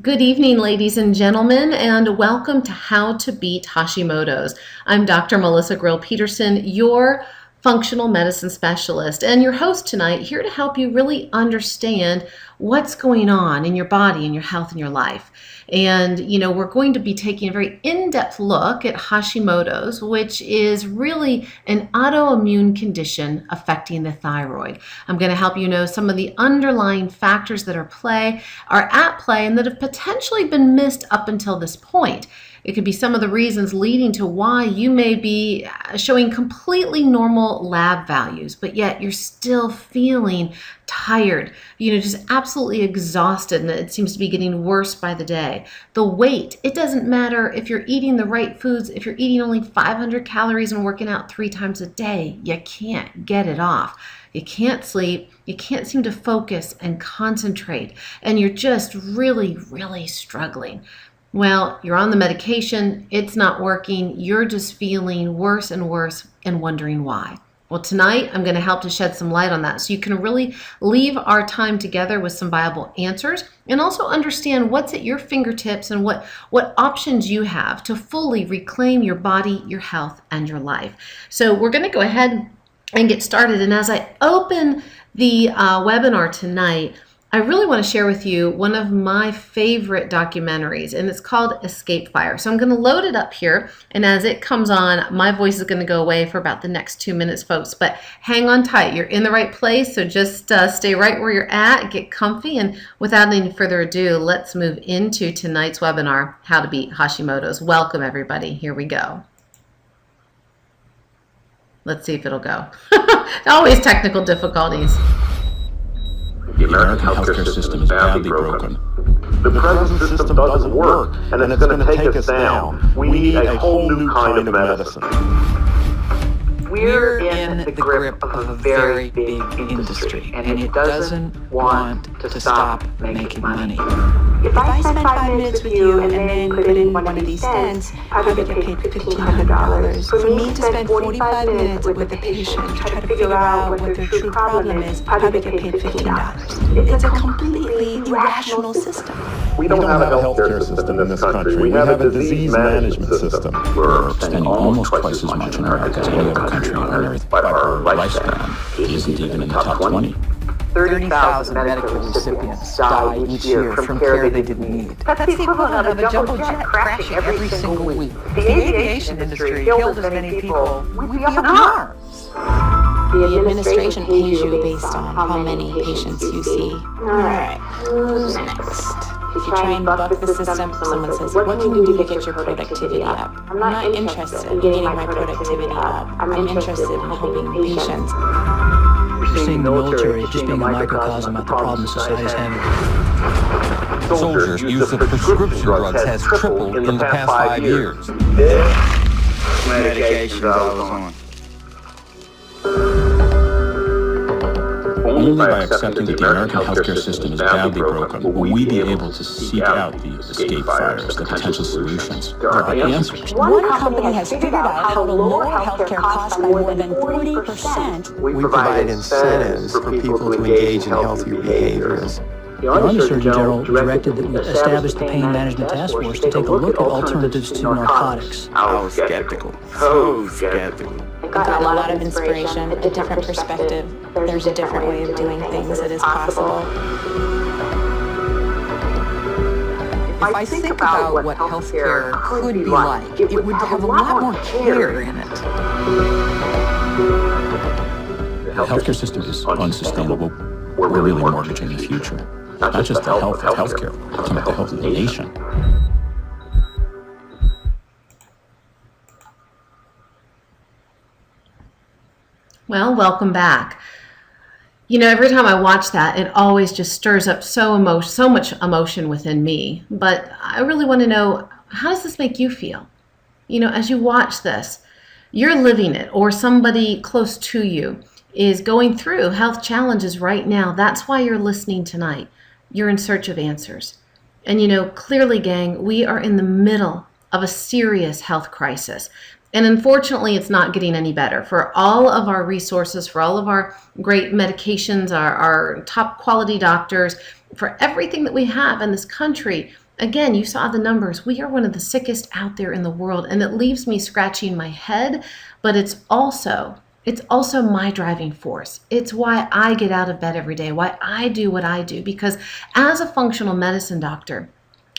Good evening, ladies and gentlemen, and welcome to How to Beat Hashimoto's. I'm Dr. Melissa Grill-Peterson, your functional medicine specialist, and your host tonight, here to help you really understand what's going on in your body and your health and your life. And, we're going to be taking a very in-depth look at Hashimoto's, which is really an autoimmune condition affecting the thyroid. I'm going to help you know some of the underlying factors that are at play and that have potentially been missed up until this point. It could be some of the reasons leading to why you may be showing completely normal lab values, but yet you're still feeling tired, just absolutely exhausted, and it seems to be getting worse by the day. The weight, it doesn't matter if you're eating the right foods, if you're eating only 500 calories and working out 3 times a day, you can't get it off. You can't sleep, you can't seem to focus and concentrate, and you're just really, really struggling. Well, you're on the medication, it's not working, you're just feeling worse and worse and wondering why. Well, tonight I'm going to help to shed some light on that so you can really leave our time together with some viable answers and also understand what's at your fingertips and what options you have to fully reclaim your body, your health, and your life. So we're going to go ahead and get started. And as I open the webinar tonight, I really want to share with you one of my favorite documentaries, and it's called Escape Fire. So I'm going to load it up here, and as it comes on, my voice is going to go away for about the next 2 minutes, folks. But hang on tight. You're in the right place, so just stay right where you're at, get comfy, and without any further ado, let's move into tonight's webinar, How to Beat Hashimoto's. Welcome, everybody. Here we go. Let's see if it'll go. Always technical difficulties. The American healthcare system is badly broken. The present system doesn't work, and it's going to take us down. We need a whole new kind of medicine. We're in the grip of a very big industry, and it doesn't want to stop making money. If I spend 5 minutes with you and then put in one of these stents, I would get paid $1,500. For me to spend 45 minutes with a patient to try to figure out what their true problem is, I would get paid $15. It's a completely irrational system. We don't have a healthcare system in this country. We have a disease management system. We're spending almost twice as much in America as any other country on earth, but our lifespan isn't even in the top 20. 30,000 medical recipients die each year from care they didn't need. That's the equivalent of a jumbo jet crashing every single week. The aviation industry killed as many people we'd be up in arms. The administration pays you based on how many patients you see. Alright, who's next? If you try and buck the system, someone says, what can you do to get your productivity up? I'm not interested in getting my productivity up. I'm interested in helping patients. We're seeing the military just being a microcosm of the problems society is having. Soldiers' use of prescription drugs has tripled in the past 5 years. Medications all the time. Only by accepting that the American healthcare system is badly broken will we be able to seek out the escape fires, the potential solutions, or the answers. One company has figured out how to lower healthcare costs by more than 40%. We provide incentives for people to engage in healthier behaviors. The Army Surgeon General directed that we establish the Pain Management Task Force to take a look at alternatives to narcotics. I was skeptical. So skeptical. Gotten a lot of inspiration, a different perspective. There's a different way of doing things that is possible. If I think about what healthcare could be like, it would have a lot more care in it. The healthcare system is unsustainable. We're really mortgaging the future. Not just the health of healthcare, but the health of the nation. Well, welcome back. Every time I watch that, it always just stirs up so much emotion within me. But I really want to know, how does this make you feel? As you watch this, you're living it, or somebody close to you is going through health challenges right now. That's why you're listening tonight. You're in search of answers. And clearly, gang, we are in the middle of a serious health crisis. And unfortunately, it's not getting any better. For all of our resources, for all of our great medications, our top quality doctors, for everything that we have in this country, Again, you saw the numbers. We are one of the sickest out there in the world, and it leaves me scratching my head, but it's also my driving force. It's why I get out of bed every day, why I do what I do, because as a functional medicine doctor,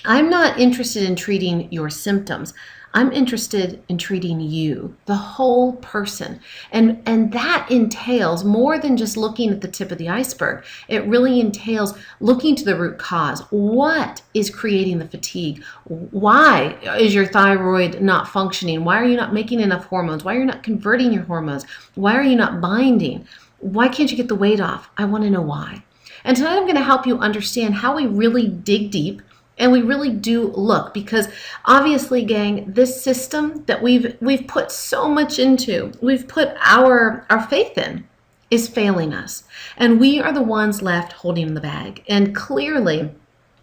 I'm not interested in treating your symptoms. I'm interested in treating you, the whole person. And that entails more than just looking at the tip of the iceberg. It really entails looking to the root cause. What is creating the fatigue? Why is your thyroid not functioning? Why are you not making enough hormones? Why are you not converting your hormones? Why are you not binding? Why can't you get the weight off? I want to know why. And tonight I'm going to help you understand how we really dig deep and we really do look, because obviously, gang, this system that we've put so much into, we've put our faith in, is failing us. And we are the ones left holding the bag. And clearly,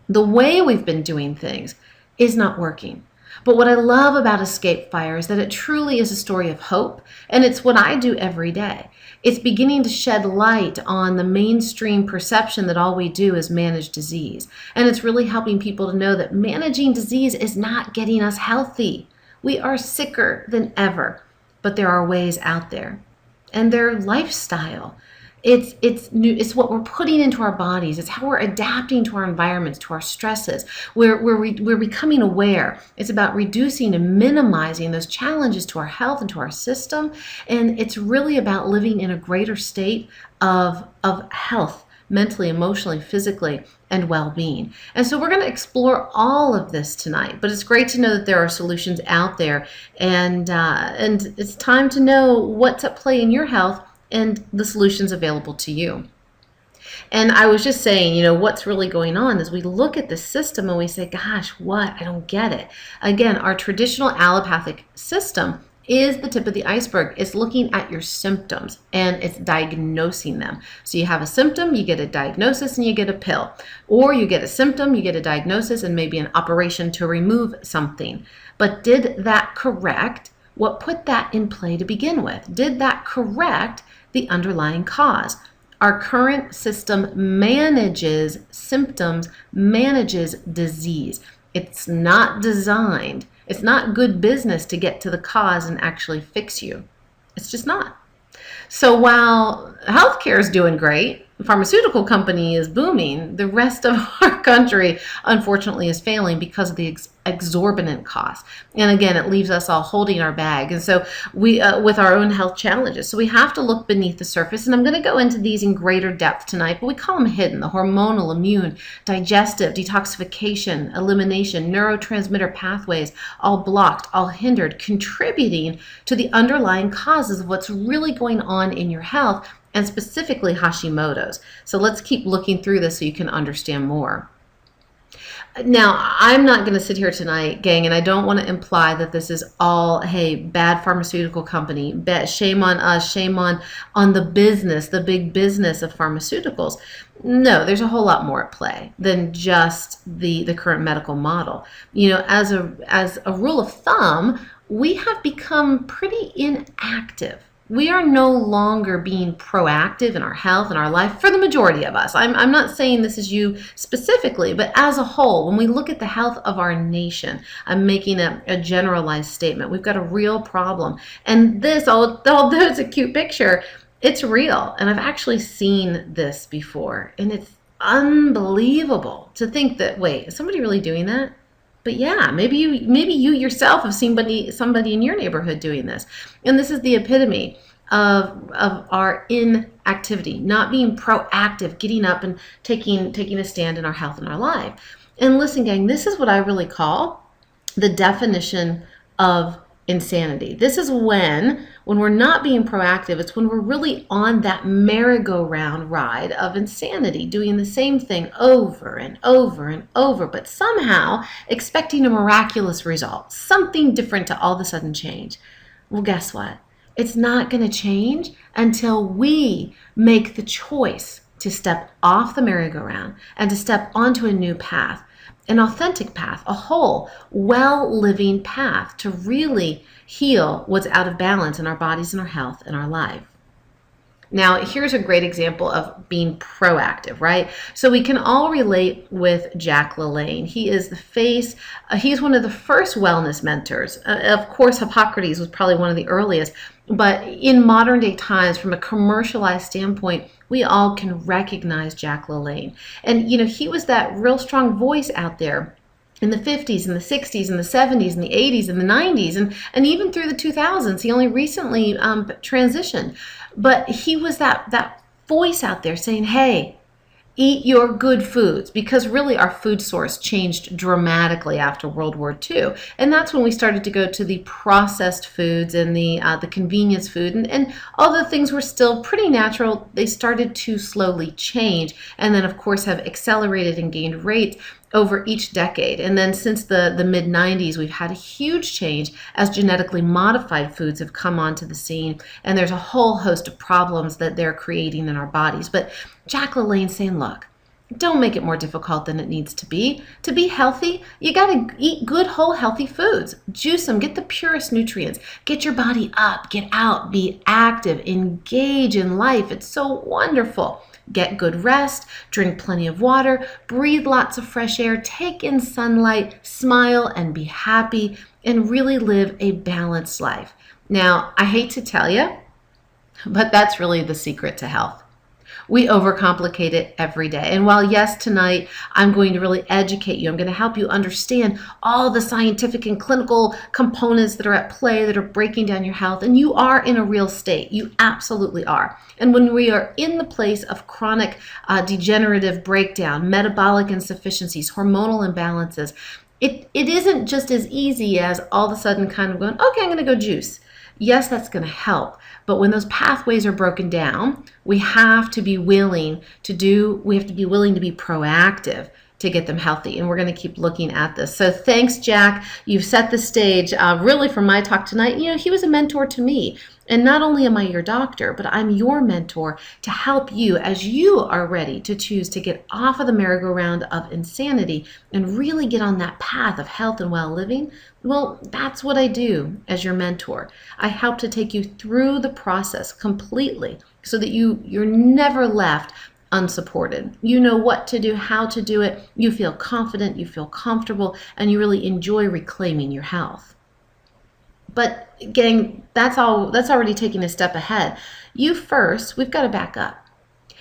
the way we've been doing things is not working. But what I love about Escape Fire is that it truly is a story of hope, and it's what I do every day. It's beginning to shed light on the mainstream perception that all we do is manage disease. And it's really helping people to know that managing disease is not getting us healthy. We are sicker than ever, but there are ways out there. And their lifestyle. It's what we're putting into our bodies. It's how we're adapting to our environments, to our stresses. We're becoming aware. It's about reducing and minimizing those challenges to our health and to our system. And it's really about living in a greater state of health, mentally, emotionally, physically, and well-being. And so we're going to explore all of this tonight. But it's great to know that there are solutions out there, and it's time to know what's at play in your health and the solutions available to you. And I was just saying, what's really going on is we look at the system and we say, gosh, what? I don't get it. Again, our traditional allopathic system is the tip of the iceberg. It's looking at your symptoms and it's diagnosing them. So you have a symptom, you get a diagnosis, and you get a pill. Or you get a symptom, you get a diagnosis, and maybe an operation to remove something. But did that correct what put that in play to begin with? Did that correct the underlying cause? Our current system manages symptoms, manages disease. It's not designed. It's not good business to get to the cause and actually fix you. It's just not. So while healthcare is doing great, the pharmaceutical company is booming, the rest of our country, unfortunately, is failing because of the exorbitant costs. And again, it leaves us all holding our bag. And so we, with our own health challenges. So we have to look beneath the surface. And I'm going to go into these in greater depth tonight, but we call them hidden: the hormonal, immune, digestive, detoxification, elimination, neurotransmitter pathways, all blocked, all hindered, contributing to the underlying causes of what's really going on in your health, and specifically Hashimoto's. So let's keep looking through this so you can understand more. Now, I'm not going to sit here tonight, gang, and I don't want to imply that this is all, hey, bad pharmaceutical company, shame on us, shame on the business, the big business of pharmaceuticals. No, there's a whole lot more at play than just the current medical model. As a rule of thumb, we have become pretty inactive. We are no longer being proactive in our health and our life for the majority of us. I'm not saying this is you specifically, but as a whole, when we look at the health of our nation, I'm making a generalized statement. We've got a real problem. And this, although it's a cute picture, it's real. And I've actually seen this before. And it's unbelievable to think that, wait, is somebody really doing that? But yeah, maybe you yourself have seen somebody in your neighborhood doing this. And this is the epitome of our inactivity, not being proactive, getting up and taking a stand in our health and our life. And listen, gang, this is what I really call the definition of insanity. This is when we're not being proactive, it's when we're really on that merry-go-round ride of insanity, doing the same thing over and over and over, but somehow expecting a miraculous result, something different to all of a sudden change. Well, guess what? It's not going to change until we make the choice to step off the merry-go-round and to step onto a new path, an authentic path, a whole, well-living path to really heal what's out of balance in our bodies and our health and our life. Now, here's a great example of being proactive, right? So we can all relate with Jack LaLanne. He is the face, he's one of the first wellness mentors. Of course, Hippocrates was probably one of the earliest, but in modern day times, from a commercialized standpoint, we all can recognize Jack LaLanne. And, he was that real strong voice out there in the 50s and the 60s and the 70s and the 80s and the 90s and even through the 2000s. He only recently transitioned. But he was that voice out there saying, hey, eat your good foods, because really our food source changed dramatically after World War II. And that's when we started to go to the processed foods and the convenience food. And although things were still pretty natural, they started to slowly change. And then, of course, have accelerated and gained rates over each decade. And then since the mid 90s, we've had a huge change as genetically modified foods have come onto the scene. And there's a whole host of problems that they're creating in our bodies. But Jack LaLanne saying, look, don't make it more difficult than it needs to be. To be healthy, you got to eat good, whole, healthy foods. Juice them, get the purest nutrients. Get your body up, get out, be active, engage in life. It's so wonderful. Get good rest, drink plenty of water, breathe lots of fresh air, take in sunlight, smile and be happy, and really live a balanced life. Now, I hate to tell you, but that's really the secret to health. We overcomplicate it every day. And while, yes, tonight I'm going to really educate you, I'm going to help you understand all the scientific and clinical components that are at play that are breaking down your health. And you are in a real state. You absolutely are. And when we are in the place of chronic degenerative breakdown, metabolic insufficiencies, hormonal imbalances, it isn't just as easy as all of a sudden kind of going, okay, I'm going to go juice. Yes, that's going to help. But when those pathways are broken down, we have to be willing to be proactive to get them healthy. And we're going to keep looking at this. So thanks, Jack. You've set the stage really for my talk tonight. He was a mentor to me. And not only am I your doctor, but I'm your mentor to help you as you are ready to choose to get off of the merry-go-round of insanity and really get on that path of health and well living. Well, that's what I do as your mentor. I help to take you through the process completely so that you're never left unsupported. You know what to do, how to do it. You feel confident, you feel comfortable, and you really enjoy reclaiming your health. But gang, that's already taking a step ahead. We've got to back up.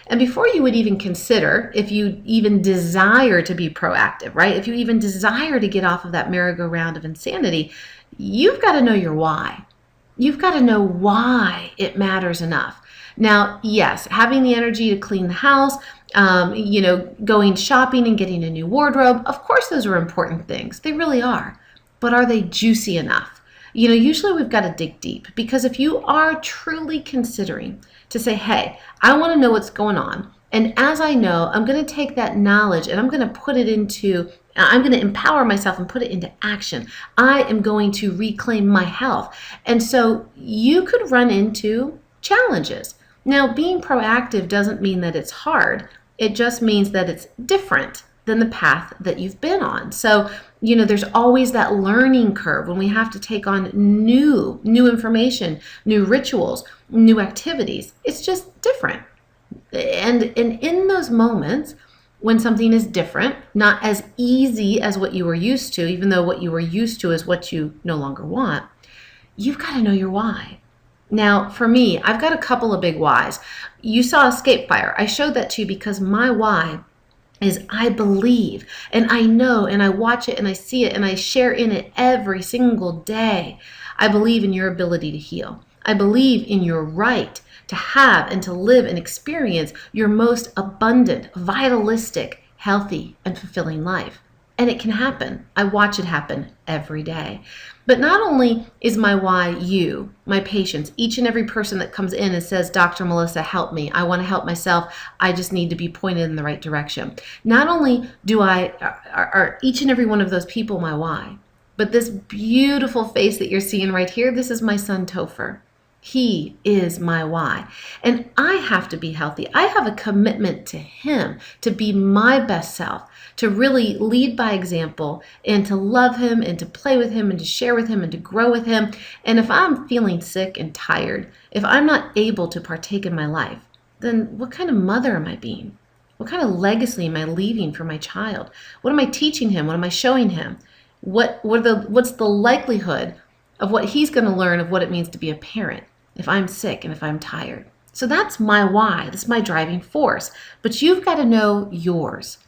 And before you would even consider, if you even desire to be proactive, right? If you even desire to get off of that merry-go-round of insanity, you've got to know your why. You've got to know why it matters enough. Now, yes, having the energy to clean the house, going shopping and getting a new wardrobe, of course those are important things. They really are. But are they juicy enough? Usually we've got to dig deep, because if you are truly considering to say, hey, I want to know what's going on, and as I know, I'm going to take that knowledge and I'm going to empower myself and put it into action. I am going to reclaim my health. And so you could run into challenges. Now, being proactive doesn't mean that it's hard. It just means that it's different than the path that you've been on. So, there's always that learning curve when we have to take on new information, new rituals, new activities. It's just different. And in those moments when something is different, not as easy as what you were used to, even though what you were used to is what you no longer want, you've got to know your why. Now, for me, I've got a couple of big whys. You saw Escape Fire. I showed that to you because my why is I believe and I know and I watch it and I see it and I share in it every single day. I believe in your ability to heal. I believe in your right to have and to live and experience your most abundant, vitalistic, healthy, and fulfilling life. And it can happen. I watch it happen every day. But not only is my why you, my patients, each and every person that comes in and says, Dr. Melissa, help me. I want to help myself. I just need to be pointed in the right direction. Not only are each and every one of those people my why, but this beautiful face that you're seeing right here, this is my son Topher. He is my why. And I have to be healthy. I have a commitment to him to be my best self, to really lead by example and to love him and to play with him and to share with him and to grow with him. And if I'm feeling sick and tired, if I'm not able to partake in my life, then what kind of mother am I being? What kind of legacy am I leaving for my child? What am I teaching him? What am I showing him? What's the likelihood of what he's going to learn of what it means to be a parent if I'm sick and if I'm tired? So that's my why. That's my driving force. But you've got to know yours.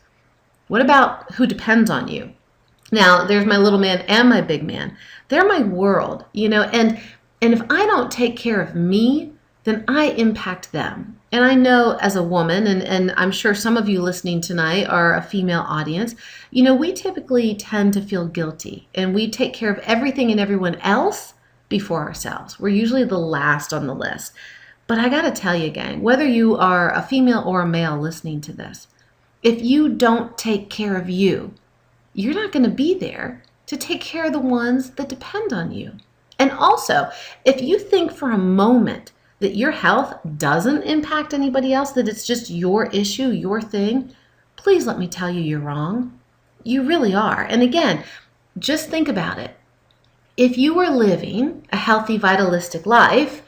What about who depends on you? Now, there's my little man and my big man. They're my world, and if I don't take care of me, then I impact them. And I know as a woman, and I'm sure some of you listening tonight are a female audience, we typically tend to feel guilty and we take care of everything and everyone else before ourselves. We're usually the last on the list. But I got to tell you, gang, whether you are a female or a male listening to this, if you don't take care of you, you're not going to be there to take care of the ones that depend on you. And also, if you think for a moment that your health doesn't impact anybody else, that it's just your issue, your thing, please let me tell you you're wrong. You really are. And again, just think about it. If you were living a healthy, vitalistic life,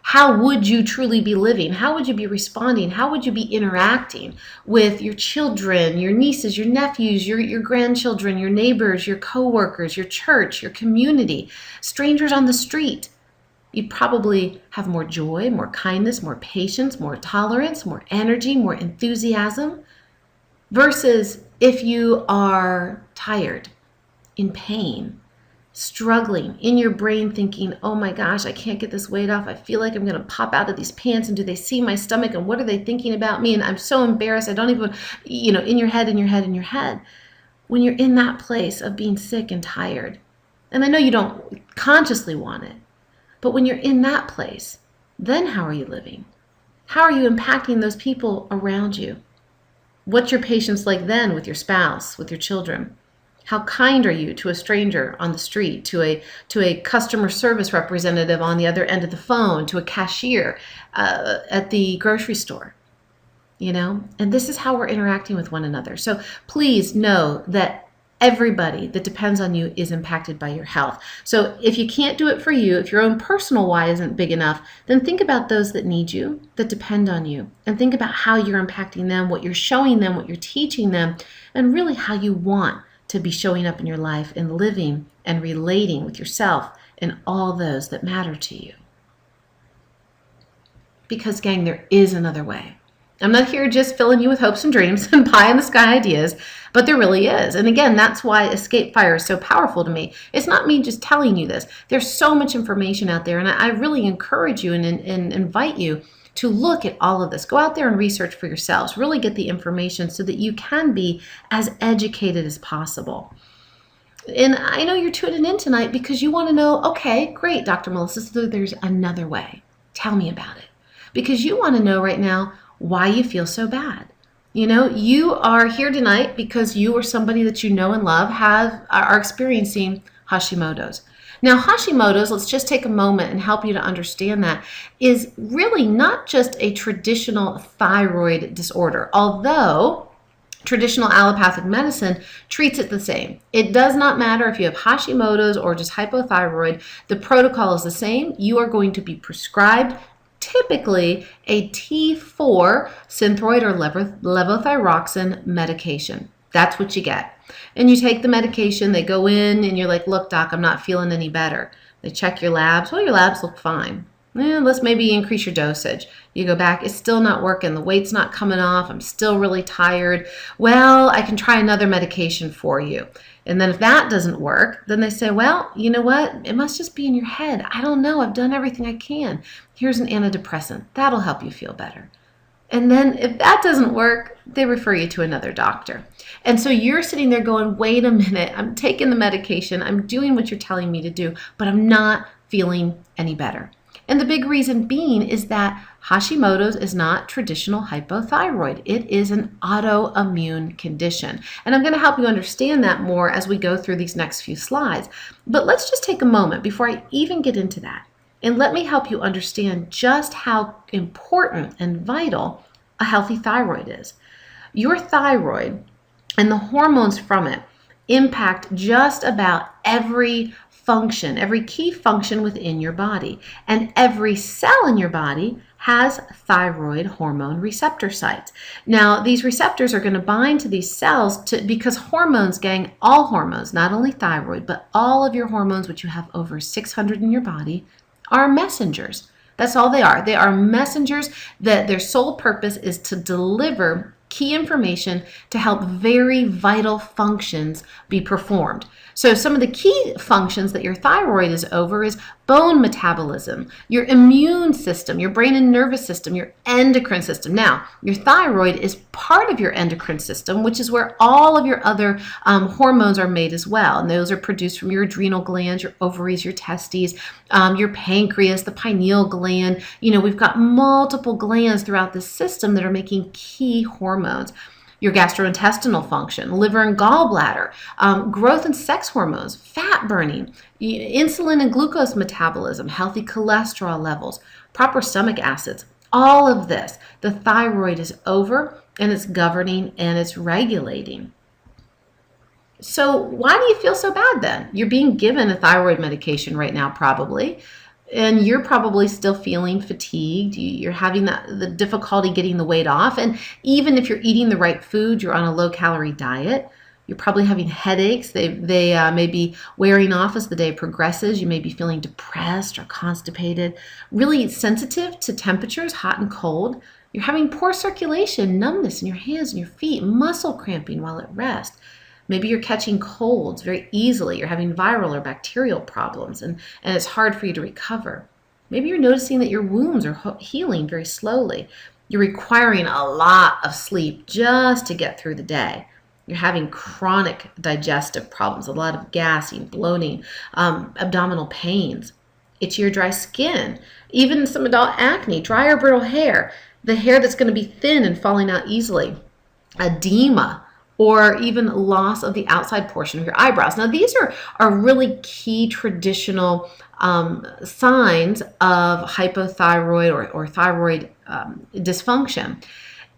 how would you truly be living? How would you be responding? How would you be interacting with your children, your nieces, your nephews, your grandchildren, your neighbors, your coworkers, your church, your community, strangers on the street? You'd probably have more joy, more kindness, more patience, more tolerance, more energy, more enthusiasm, versus if you are tired, in pain, struggling, in your brain thinking, oh my gosh, I can't get this weight off. I feel like I'm going to pop out of these pants, and do they see my stomach, and what are they thinking about me? And I'm so embarrassed. I don't even, in your head. When you're in that place of being sick and tired, and I know you don't consciously want it, but when you're in that place, then how are you living? How are you impacting those people around you? What's your patience like then with your spouse, with your children? How kind are you to a stranger on the street, to a customer service representative on the other end of the phone, to a cashier at the grocery store? And this is how we're interacting with one another. So please know that everybody that depends on you is impacted by your health. So if you can't do it for you, if your own personal why isn't big enough, then think about those that need you, that depend on you, and think about how you're impacting them, what you're showing them, what you're teaching them, and really how you want to be showing up in your life and living and relating with yourself and all those that matter to you. Because, gang, there is another way. I'm not here just filling you with hopes and dreams and pie in the sky ideas, but there really is. And again, that's why Escape Fire is so powerful to me. It's not me just telling you this. There's so much information out there, and I really encourage you and invite you to look at all of this. Go out there and research for yourselves. Really get the information so that you can be as educated as possible. And I know you're tuning in tonight because you want to know, okay, great, Dr. Melissa, so there's another way. Tell me about it. Because you want to know right now why you feel so bad. You are here tonight because you or somebody that you know and love are experiencing Hashimoto's. Now, Hashimoto's, let's just take a moment and help you to understand that, is really not just a traditional thyroid disorder, although traditional allopathic medicine treats it the same. It does not matter if you have Hashimoto's or just hypothyroid. The protocol is the same. You are going to be prescribed typically a T4 synthroid or levothyroxine medication. That's what you get. And you take the medication, they go in, and you're like, look, doc, I'm not feeling any better. They check your labs. Well, your labs look fine. Let's maybe increase your dosage. You go back, it's still not working. The weight's not coming off. I'm still really tired. Well, I can try another medication for you. And then if that doesn't work, then they say, well, you know what? It must just be in your head. I don't know. I've done everything I can. Here's an antidepressant. That'll help you feel better. And then if that doesn't work, they refer you to another doctor. And so you're sitting there going, wait a minute, I'm taking the medication, I'm doing what you're telling me to do, but I'm not feeling any better. And the big reason being is that Hashimoto's is not traditional hypothyroid. It is an autoimmune condition. And I'm going to help you understand that more as we go through these next few slides. But let's just take a moment before I even get into that And let me help you understand just how important and vital a healthy thyroid is. Your thyroid and the hormones from it impact just about every function, every key function within your body. And every cell in your body has thyroid hormone receptor sites. Now, these receptors are going to bind to these cells because hormones, gang, all hormones, not only thyroid, but all of your hormones, which you have over 600 in your body, are messengers. That's all they are. They are messengers that their sole purpose is to deliver key information to help very vital functions be performed. So some of the key functions that your thyroid is over is bone metabolism, your immune system, your brain and nervous system, your endocrine system. Now, your thyroid is part of your endocrine system, which is where all of your other hormones are made as well. And those are produced from your adrenal glands, your ovaries, your testes, your pancreas, the pineal gland. We've got multiple glands throughout the system that are making key hormones. Your gastrointestinal function, liver and gallbladder, growth and sex hormones, fat burning, insulin and glucose metabolism, healthy cholesterol levels, proper stomach acids, all of this, the thyroid is over and it's governing and it's regulating. So why do you feel so bad then? You're being given a thyroid medication right now probably, and you're probably still feeling fatigued. You're having the difficulty getting the weight off. And even if you're eating the right food, you're on a low-calorie diet, you're probably having headaches. They may be wearing off as the day progresses. You may be feeling depressed or constipated, really sensitive to temperatures, hot and cold. You're having poor circulation, numbness in your hands and your feet, muscle cramping while at rest. Maybe you're catching colds very easily. You're having viral or bacterial problems, and it's hard for you to recover. Maybe you're noticing that your wounds are healing very slowly. You're requiring a lot of sleep just to get through the day. You're having chronic digestive problems, a lot of gassing, bloating, abdominal pains, itchy or dry skin, even some adult acne, dry or brittle hair, the hair that's going to be thin and falling out easily, edema, or even loss of the outside portion of your eyebrows. Now, these are really key traditional signs of hypothyroid or thyroid dysfunction.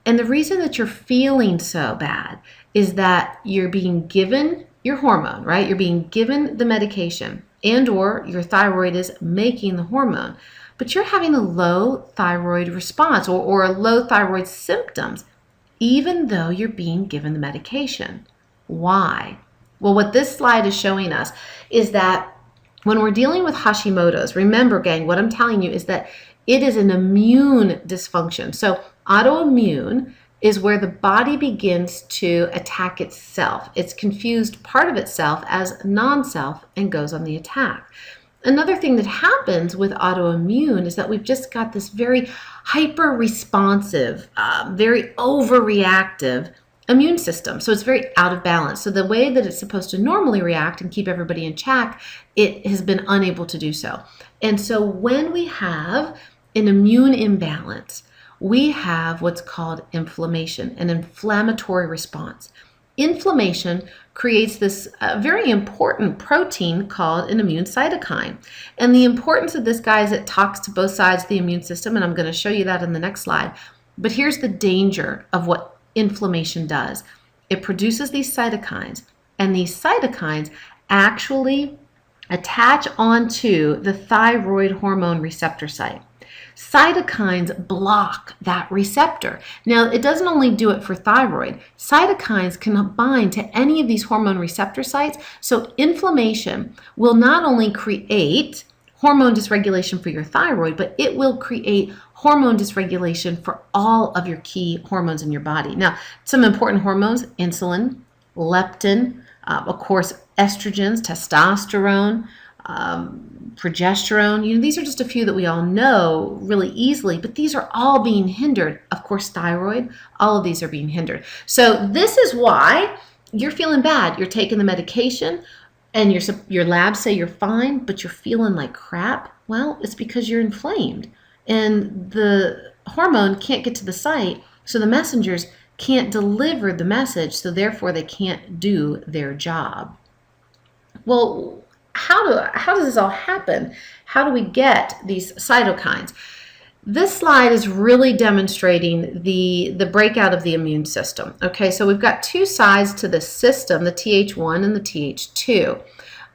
And the reason that you're feeling so bad is that you're being given your hormone, right? You're being given the medication, and or your thyroid is making the hormone, but you're having a low thyroid response or low thyroid symptoms, even though you're being given the medication. Why? Well, what this slide is showing us is that when we're dealing with Hashimoto's, remember, gang, what I'm telling you is that it is an immune dysfunction. So autoimmune is where the body begins to attack itself. It's confused part of itself as non-self and goes on the attack. Another thing that happens with autoimmune is that we've just got this very hyper-responsive, very overreactive immune system. So it's very out of balance. So the way that it's supposed to normally react and keep everybody in check, it has been unable to do so. And so when we have an immune imbalance, we have what's called inflammation, an inflammatory response. Inflammation creates this very important protein called an immune cytokine. And the importance of this, guys, it talks to both sides of the immune system, and I'm going to show you that in the next slide. But here's the danger of what inflammation does. It produces these cytokines, and these cytokines actually attach onto the thyroid hormone receptor site. Cytokines block that receptor. Now, it doesn't only do it for thyroid. Cytokines can bind to any of these hormone receptor sites. So inflammation will not only create hormone dysregulation for your thyroid, but it will create hormone dysregulation for all of your key hormones in your body. Now, some important hormones: insulin, leptin, of course, estrogens, testosterone, progesterone. These are just a few that we all know really easily, but these are all being hindered. Of course, thyroid, all of these are being hindered. So this is why you're feeling bad. You're taking the medication and your labs say you're fine, but you're feeling like crap. Well, it's because you're inflamed and the hormone can't get to the site, so the messengers can't deliver the message, so therefore they can't do their job. Well, how does this all happen? How do we get these cytokines? This slide is really demonstrating the breakout of the immune system. Okay, so we've got two sides to this system, the Th1 and the Th2.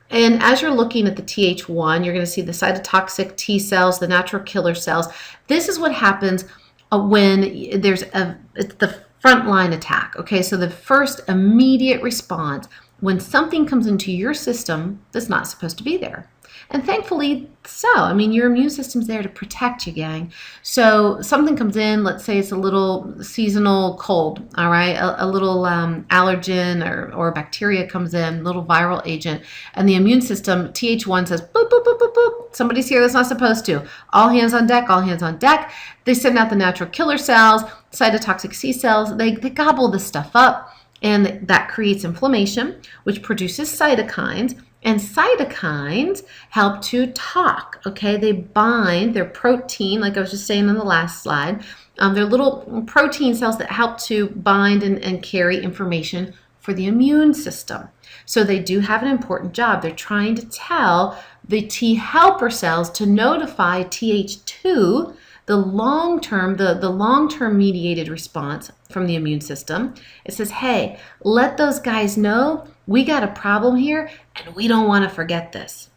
And as you're looking at the Th1, you're going to see the cytotoxic T cells, the natural killer cells. This is what happens when there's it's the frontline attack. Okay, so the first immediate response when something comes into your system that's not supposed to be there. And thankfully so. I mean, your immune system's there to protect you, gang. So something comes in, let's say it's a little seasonal cold, all right? A little allergen or bacteria comes in, little viral agent, and the immune system, Th1 says, boop, boop, boop, boop, boop. Somebody's here that's not supposed to. All hands on deck, all hands on deck. They send out the natural killer cells, cytotoxic C cells. They gobble this stuff up, and that creates inflammation, which produces cytokines. And cytokines help to talk, okay? They bind, they're protein, like I was just saying on the last slide. They're little protein cells that help to bind and carry information for the immune system. So they do have an important job. They're trying to tell the T helper cells to notify Th2, the long-term mediated response from the immune system. It says, hey, let those guys know we got a problem here and we don't want to forget this.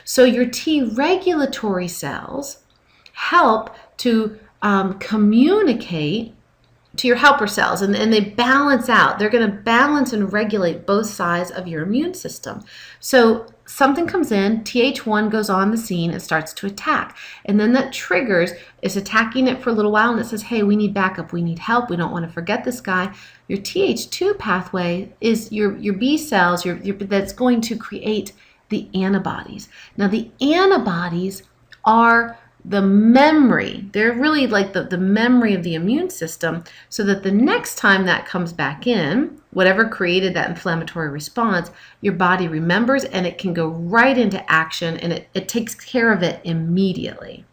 So your T regulatory cells help to communicate to your helper cells, and they balance out. They're going to balance and regulate both sides of your immune system. So something comes in, Th1 goes on the scene and starts to attack. And then that triggers, it's attacking it for a little while, and it says, hey, we need backup, we need help, we don't want to forget this guy. Your Th2 pathway is your B cells that's going to create the antibodies. Now, the antibodies are the memory. They're really like the memory of the immune system, so that the next time that comes back in, whatever created that inflammatory response, your body remembers and it can go right into action, and it takes care of it immediately.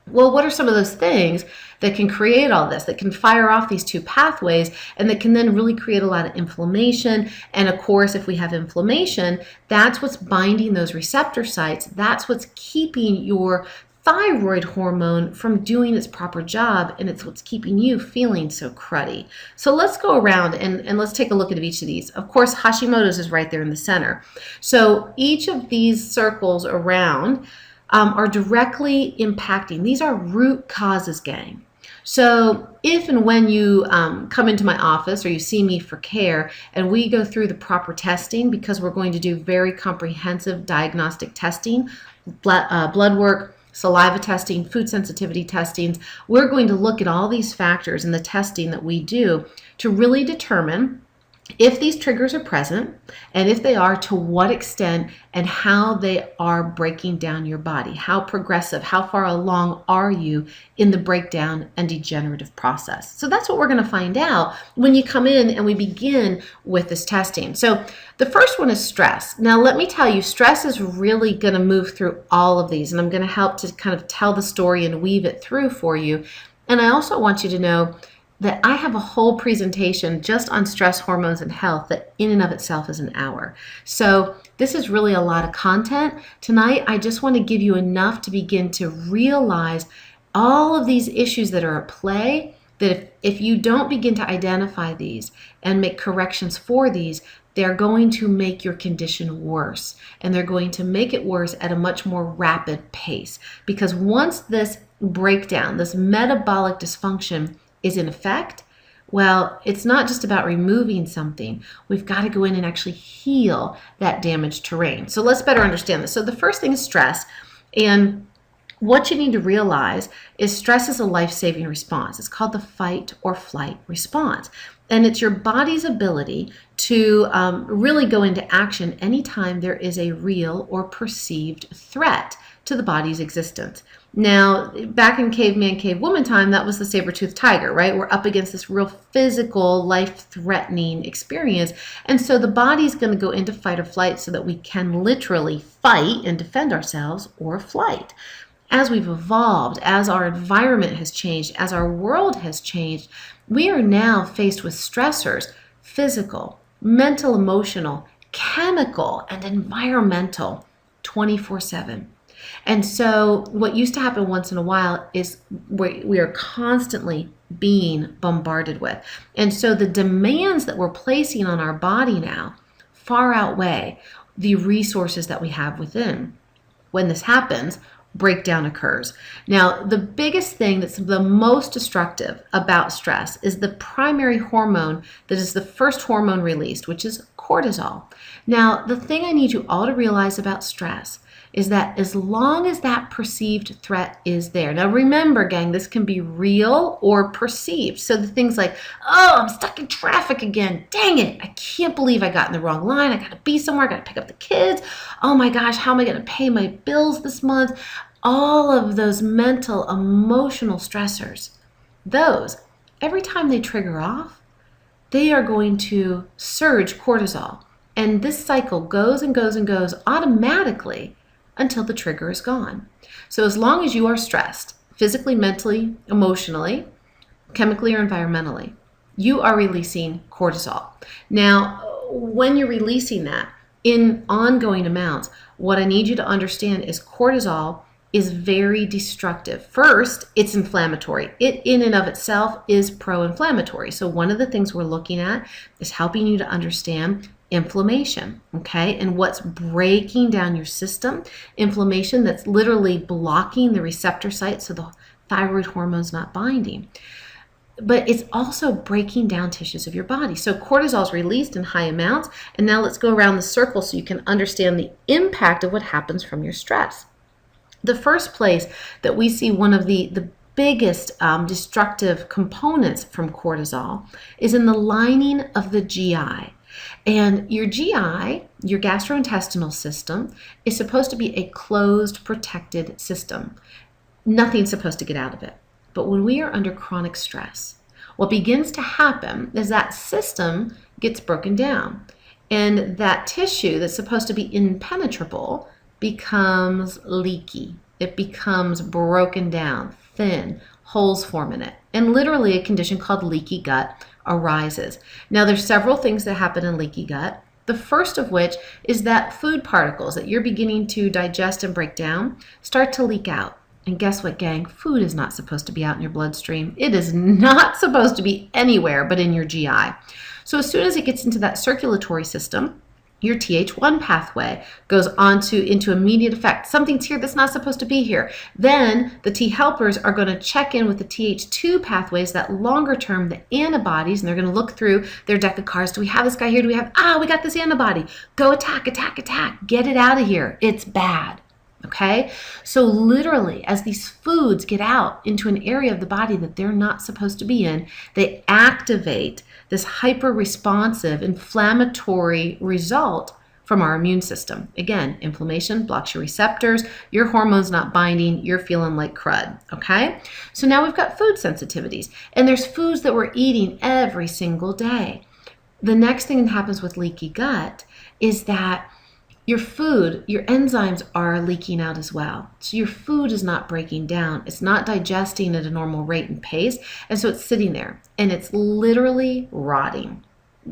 Well, what are some of those things that can create all this, that can fire off these two pathways, and that can then really create a lot of inflammation? And of course, if we have inflammation, that's what's binding those receptor sites. That's what's keeping your thyroid hormone from doing its proper job, and it's what's keeping you feeling so cruddy. So let's go around and let's take a look at each of these. Of course, Hashimoto's is right there in the center. So each of these circles around are directly impacting. These are root causes, gang. So if and when you come into my office or you see me for care and we go through the proper testing, because we're going to do very comprehensive diagnostic testing, blood work, saliva testing, food sensitivity testings, we're going to look at all these factors in the testing that we do to really determine if these triggers are present, and if they are, to what extent and how they are breaking down your body. How progressive, how far along are you in the breakdown and degenerative process? So that's what we're going to find out when you come in and we begin with this testing. So the first one is stress. Now let me tell you, stress is really going to move through all of these, and I'm going to help to kind of tell the story and weave it through for you. And I also want you to know that I have a whole presentation just on stress hormones and health that in and of itself is an hour. So this is really a lot of content. Tonight, I just want to give you enough to begin to realize all of these issues that are at play, that if you don't begin to identify these and make corrections for these, they're going to make your condition worse. And they're going to make it worse at a much more rapid pace. Because once this breakdown, this metabolic dysfunction is in effect, well, it's not just about removing something. We've got to go in and actually heal that damaged terrain. So let's better understand this. So the first thing is stress. And what you need to realize is stress is a life-saving response. It's called the fight or flight response. And it's your body's ability to really go into action anytime there is a real or perceived threat to the body's existence. Now, back in caveman, cavewoman time, that was the saber-toothed tiger, right? We're up against this real physical, life-threatening experience. And so the body's going to go into fight or flight so that we can literally fight and defend ourselves, or flight. As we've evolved, as our environment has changed, as our world has changed, we are now faced with stressors, physical, mental, emotional, chemical and environmental, 24/7. And so what used to happen once in a while is we are constantly being bombarded with. And so the demands that we're placing on our body now far outweigh the resources that we have within. When this happens, breakdown occurs. Now, the biggest thing that's the most destructive about stress is the primary hormone that is the first hormone released, which is cortisol. Now, the thing I need you all to realize about stress is that as long as that perceived threat is there. Now remember, gang, this can be real or perceived. So the things like, oh, I'm stuck in traffic again. Dang it. I can't believe I got in the wrong line. I got to be somewhere. I got to pick up the kids. Oh my gosh, how am I going to pay my bills this month? All of those mental, emotional stressors, those, every time they trigger off, they are going to surge cortisol. And this cycle goes and goes and goes automatically until the trigger is gone. So as long as you are stressed, physically, mentally, emotionally, chemically or environmentally, you are releasing cortisol. Now, when you're releasing that in ongoing amounts, what I need you to understand is cortisol is very destructive. First, it's inflammatory. It in and of itself is pro-inflammatory. So one of the things we're looking at is helping you to understand inflammation, okay? And what's breaking down your system, inflammation that's literally blocking the receptor site so the thyroid hormone's not binding. But it's also breaking down tissues of your body. So cortisol is released in high amounts. And now let's go around the circle so you can understand the impact of what happens from your stress. The first place that we see one of the biggest destructive components from cortisol is in the lining of the GI. And your GI, your gastrointestinal system, is supposed to be a closed, protected system. Nothing's supposed to get out of it. But when we are under chronic stress, what begins to happen is that system gets broken down. And that tissue that's supposed to be impenetrable becomes leaky. It becomes broken down, thin, holes form in it. And literally a condition called leaky gut arises. Now there's several things that happen in leaky gut. The first of which is that food particles that you're beginning to digest and break down start to leak out. And guess what, gang? Food is not supposed to be out in your bloodstream. It is not supposed to be anywhere but in your GI. So as soon as it gets into that circulatory system, your Th1 pathway goes into immediate effect. Something's here that's not supposed to be here. Then the T helpers are going to check in with the Th2 pathways, that longer term, the antibodies, and they're going to look through their deck of cards. Do we have this guy here? Do we have, we got this antibody. Go attack, attack, attack. Get it out of here. It's bad. Okay? So literally, as these foods get out into an area of the body that they're not supposed to be in, they activate this hyper-responsive inflammatory result from our immune system. Again, inflammation blocks your receptors, your hormones not binding, you're feeling like crud, okay? So now we've got food sensitivities, and there's foods that we're eating every single day. The next thing that happens with leaky gut is that your food, your enzymes are leaking out as well. So your food is not breaking down. It's not digesting at a normal rate and pace. And so it's sitting there and it's literally rotting.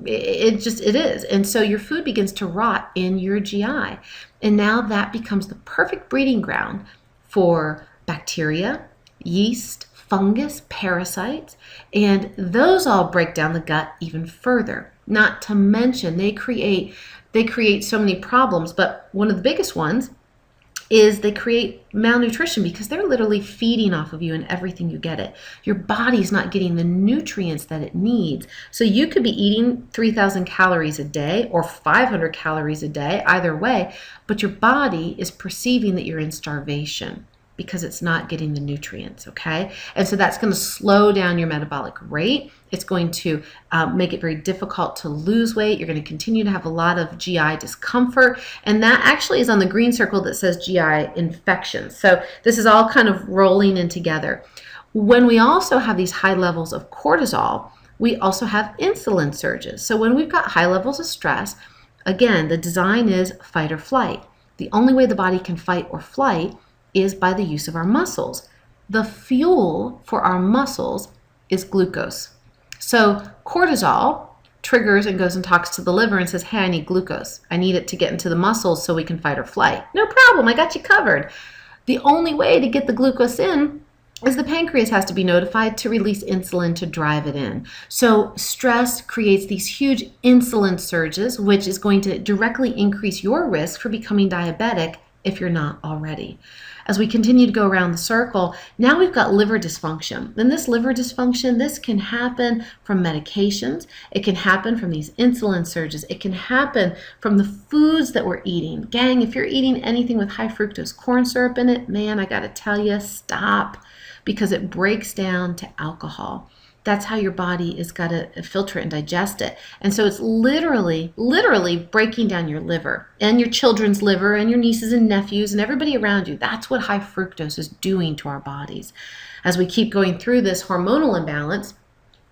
It is. And so your food begins to rot in your GI. And now that becomes the perfect breeding ground for bacteria, yeast, fungus, parasites, and those all break down the gut even further. Not to mention they create so many problems, but one of the biggest ones is they create malnutrition because they're literally feeding off of you and everything you get it. Your body's not getting the nutrients that it needs. So you could be eating 3,000 calories a day or 500 calories a day, either way, but your body is perceiving that you're in starvation because it's not getting the nutrients, okay? And so that's going to slow down your metabolic rate. It's going to make it very difficult to lose weight. You're going to continue to have a lot of GI discomfort. And that actually is on the green circle that says GI infections. So this is all kind of rolling in together. When we also have these high levels of cortisol, we also have insulin surges. So when we've got high levels of stress, again, the design is fight or flight. The only way the body can fight or flight is by the use of our muscles. The fuel for our muscles is glucose. So cortisol triggers and goes and talks to the liver and says, hey, I need glucose. I need it to get into the muscles so we can fight or flight. No problem, I got you covered. The only way to get the glucose in is the pancreas has to be notified to release insulin to drive it in. So stress creates these huge insulin surges, which is going to directly increase your risk for becoming diabetic if you're not already. As we continue to go around the circle, now we've got liver dysfunction. And this liver dysfunction, this can happen from medications. It can happen from these insulin surges. It can happen from the foods that we're eating. Gang, if you're eating anything with high fructose corn syrup in it, man, I gotta tell you, stop, because it breaks down to alcohol. That's how your body is got to filter it and digest it. And so it's literally breaking down your liver and your children's liver and your nieces and nephews and everybody around you. That's what high fructose is doing to our bodies. As we keep going through this hormonal imbalance,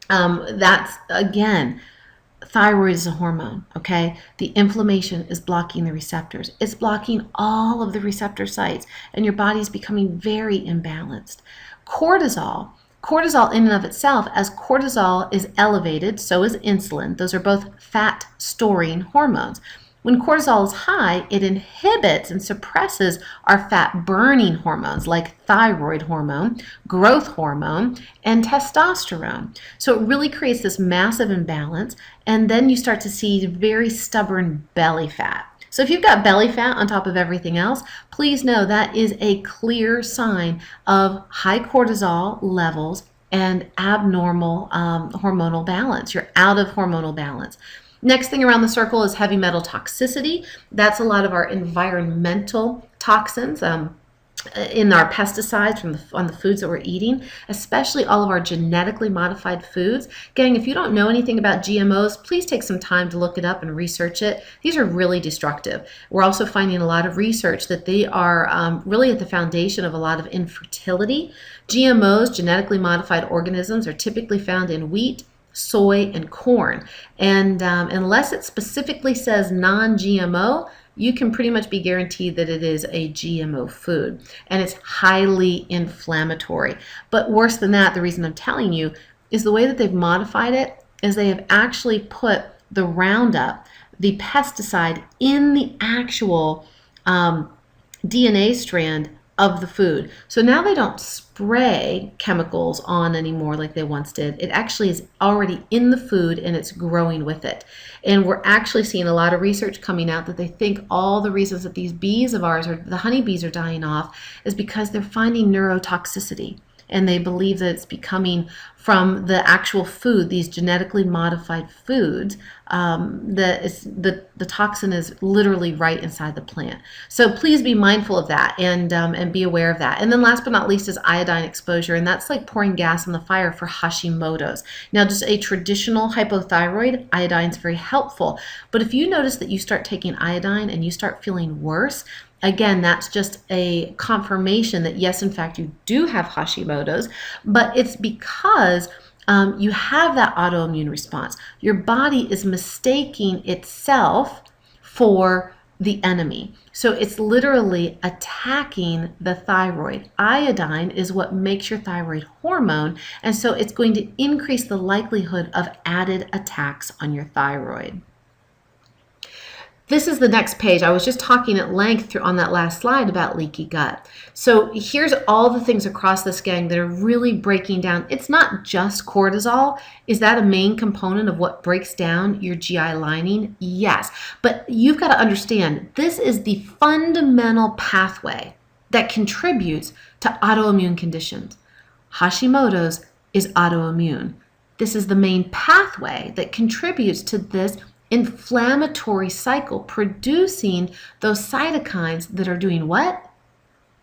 that's, again, thyroid is a hormone, okay? The inflammation is blocking the receptors. It's blocking all of the receptor sites, and your body's becoming very imbalanced. Cortisol in and of itself, as cortisol is elevated, so is insulin. Those are both fat-storing hormones. When cortisol is high, it inhibits and suppresses our fat-burning hormones like thyroid hormone, growth hormone, and testosterone. So it really creates this massive imbalance, and then you start to see very stubborn belly fat. So if you've got belly fat on top of everything else, please know that is a clear sign of high cortisol levels and abnormal hormonal balance. You're out of hormonal balance. Next thing around the circle is heavy metal toxicity. That's a lot of our environmental toxins in our pesticides on the foods that we're eating, especially all of our genetically modified foods. Gang, if you don't know anything about GMOs, please take some time to look it up and research it. These are really destructive. We're also finding a lot of research that they are really at the foundation of a lot of infertility. GMOs, genetically modified organisms, are typically found in wheat, soy, and corn. And unless it specifically says non-GMO, you can pretty much be guaranteed that it is a GMO food, and it's highly inflammatory. But worse than that, the reason I'm telling you is the way that they've modified it is they have actually put the Roundup, the pesticide, in the actual DNA strand of the food. So now they don't spray chemicals on anymore like they once did. It actually is already in the food and it's growing with it. And we're actually seeing a lot of research coming out that they think all the reasons that these bees of ours, or the honeybees, are dying off is because they're finding neurotoxicity. And they believe that it's becoming from the actual food, these genetically modified foods, the toxin is literally right inside the plant. So please be mindful of that and be aware of that. And then last but not least is iodine exposure, and that's like pouring gas on the fire for Hashimoto's. Now, just a traditional hypothyroid, iodine is very helpful. But if you notice that you start taking iodine and you start feeling worse, again, that's just a confirmation that yes, in fact, you do have Hashimoto's, but it's because you have that autoimmune response. Your body is mistaking itself for the enemy. So it's literally attacking the thyroid. Iodine is what makes your thyroid hormone, and so it's going to increase the likelihood of added attacks on your thyroid. This is the next page. I was just talking at length on that last slide about leaky gut. So here's all the things across this, gang, that are really breaking down. It's not just cortisol. Is that a main component of what breaks down your GI lining? Yes. But you've got to understand, this is the fundamental pathway that contributes to autoimmune conditions. Hashimoto's is autoimmune. This is the main pathway that contributes to this inflammatory cycle, producing those cytokines that are doing what?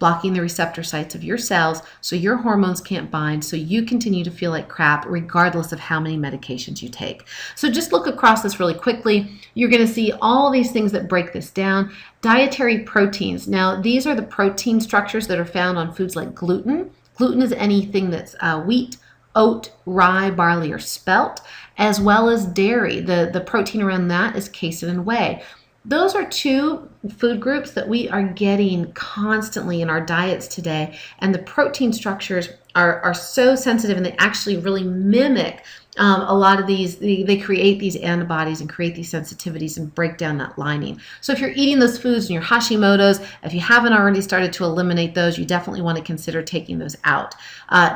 Blocking the receptor sites of your cells so your hormones can't bind, so you continue to feel like crap regardless of how many medications you take. So just look across this really quickly. You're going to see all these things that break this down. Dietary proteins. Now, these are the protein structures that are found on foods like gluten. Gluten is anything that's wheat, oat, rye, barley, or spelt, as well as dairy. The protein around that is casein and whey. Those are two food groups that we are getting constantly in our diets today, and the protein structures are so sensitive, and they actually really mimic A lot of these, they create these antibodies and create these sensitivities and break down that lining. So if you're eating those foods and your Hashimoto's, if you haven't already started to eliminate those, you definitely want to consider taking those out.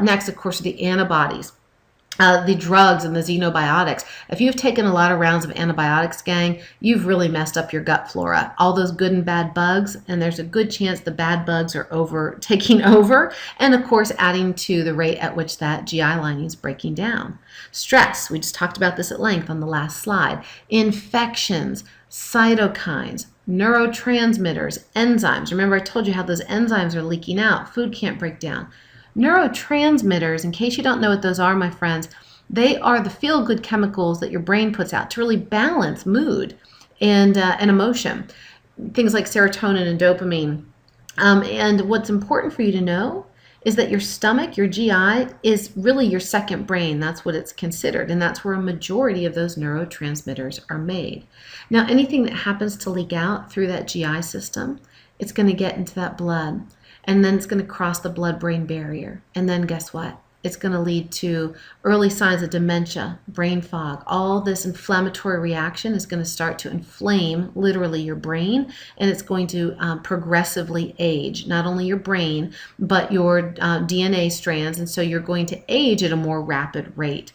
Next, of course, are the antibodies. The drugs and the xenobiotics. If you've taken a lot of rounds of antibiotics, gang, you've really messed up your gut flora. All those good and bad bugs, and there's a good chance the bad bugs are taking over, and of course adding to the rate at which that GI lining is breaking down. Stress, we just talked about this at length on the last slide. Infections, cytokines, neurotransmitters, enzymes. Remember I told you how those enzymes are leaking out. Food can't break down. Neurotransmitters, in case you don't know what those are, my friends, they are the feel-good chemicals that your brain puts out to really balance mood and emotion. Things like serotonin and dopamine. And what's important for you to know is that your stomach, your GI, is really your second brain. That's what it's considered, and that's where a majority of those neurotransmitters are made. Now, anything that happens to leak out through that GI system, it's going to get into that blood. And then it's going to cross the blood-brain barrier. And then guess what? It's going to lead to early signs of dementia, brain fog. All this inflammatory reaction is going to start to inflame literally your brain, and it's going to progressively age, not only your brain, but your DNA strands. And so you're going to age at a more rapid rate.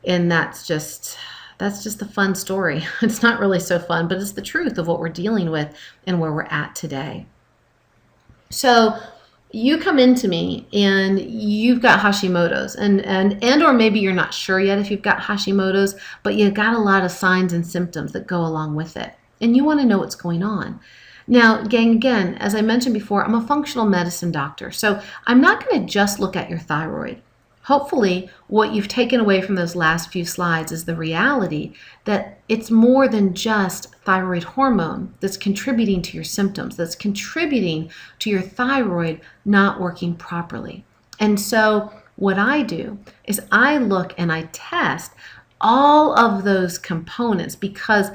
And that's just the fun story. It's not really so fun, but it's the truth of what we're dealing with and where we're at today. So you come into me and you've got Hashimoto's and or maybe you're not sure yet if you've got Hashimoto's, but you've got a lot of signs and symptoms that go along with it. And you want to know what's going on. Now, gang, again, as I mentioned before, I'm a functional medicine doctor. So I'm not going to just look at your thyroid. Hopefully, what you've taken away from those last few slides is the reality that it's more than just thyroid hormone that's contributing to your symptoms, that's contributing to your thyroid not working properly. And so what I do is I look and I test all of those components because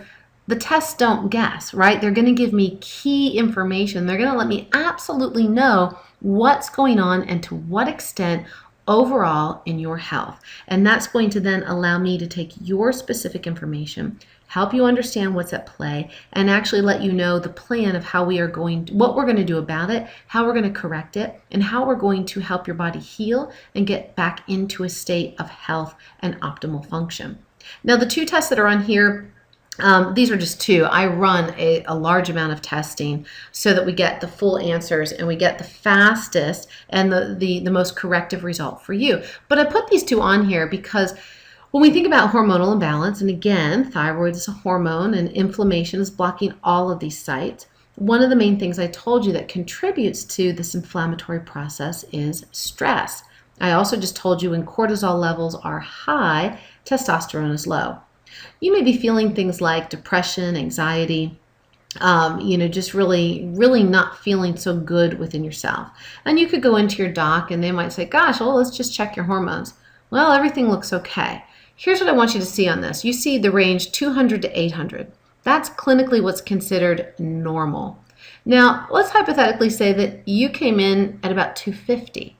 the tests don't guess, right? They're going to give me key information. They're going to let me absolutely know what's going on and to what extent overall in your health. And that's going to then allow me to take your specific information, help you understand what's at play, and actually let you know the plan of how what we're going to do about it, how we're going to correct it, and how we're going to help your body heal and get back into a state of health and optimal function. Now, the two tests that are on here, these are just two. I run a large amount of testing so that we get the full answers and we get the fastest and the most corrective result for you. But I put these two on here because when we think about hormonal imbalance, and again, thyroid is a hormone and inflammation is blocking all of these sites, one of the main things I told you that contributes to this inflammatory process is stress. I also just told you when cortisol levels are high, testosterone is low. You may be feeling things like depression, anxiety, just really, really not feeling so good within yourself. And you could go into your doc and they might say, gosh, well, let's just check your hormones. Well, everything looks okay. Here's what I want you to see on this. You see the range 200 to 800. That's clinically what's considered normal. Now, let's hypothetically say that you came in at about 250.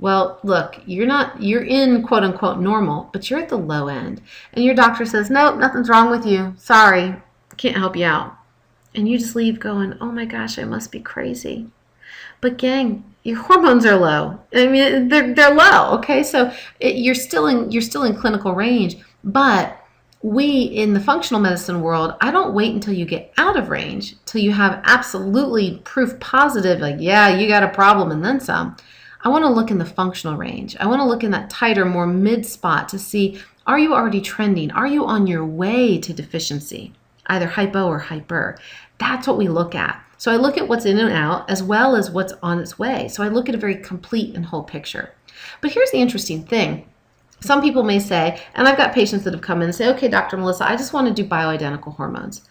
Well, look, you're in quote unquote normal, but you're at the low end. And your doctor says, nope, nothing's wrong with you. Sorry, can't help you out. And you just leave going, oh my gosh, I must be crazy. But gang, your hormones are low. I mean, they're low, okay? So you're still in clinical range, but we in the functional medicine world, I don't wait until you get out of range, till you have absolutely proof positive, like, yeah, you got a problem and then some. I want to look in the functional range. I want to look in that tighter, more mid spot to see, are you already trending? Are you on your way to deficiency, either hypo or hyper? That's what we look at. So I look at what's in and out as well as what's on its way. So I look at a very complete and whole picture. But here's the interesting thing. Some people may say, and I've got patients that have come in and say, okay, Dr. Melissa, I just want to do bioidentical hormones.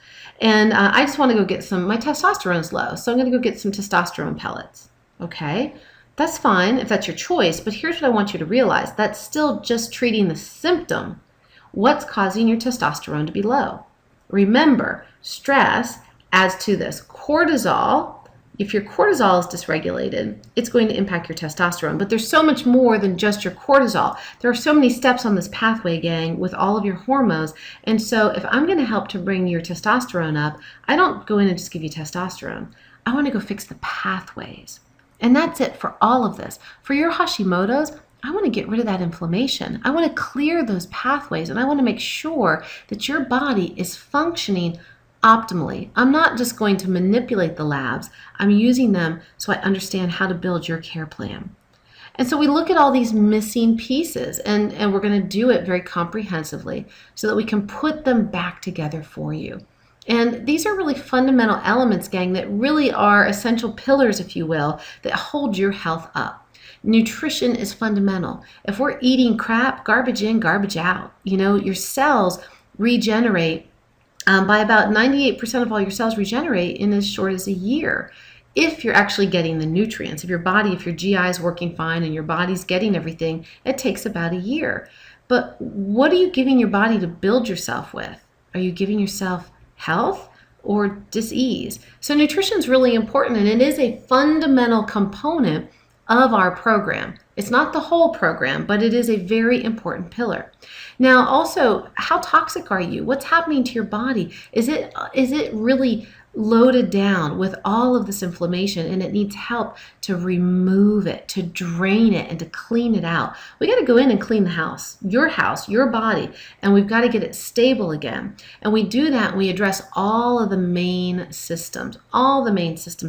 And I just want to go get my testosterone's low, so I'm going to go get some testosterone pellets. Okay. That's fine if that's your choice, but here's what I want you to realize. That's still just treating the symptom. What's causing your testosterone to be low? Remember, stress adds to this. Cortisol If your cortisol is dysregulated, it's going to impact your testosterone. But there's so much more than just your cortisol. There are so many steps on this pathway, gang, with all of your hormones. And so if I'm going to help to bring your testosterone up, I don't go in and just give you testosterone. I want to go fix the pathways. And that's it for all of this. For your Hashimoto's, I want to get rid of that inflammation. I want to clear those pathways, and I want to make sure that your body is functioning optimally. I'm not just going to manipulate the labs. I'm using them so I understand how to build your care plan. And so we look at all these missing pieces, and we're going to do it very comprehensively so that we can put them back together for you. And these are really fundamental elements, gang, that really are essential pillars, if you will, that hold your health up. Nutrition is fundamental. If we're eating crap, garbage in, garbage out, your cells regenerate by about 98% of all your cells regenerate in as short as a year. If you're actually getting the nutrients, if your GI is working fine and your body's getting everything, it takes about a year. But what are you giving your body to build yourself with? Are you giving yourself health or dis-ease? So nutrition is really important, and it is a fundamental component of our program. It's not the whole program, but it is a very important pillar. Now, also, how toxic are you? What's happening to your body? Is it really loaded down with all of this inflammation, and it needs help to remove it, to drain it, and to clean it out? We got to go in and clean the house, your body, and we've got to get it stable again. And we do that, and we address all of the main systems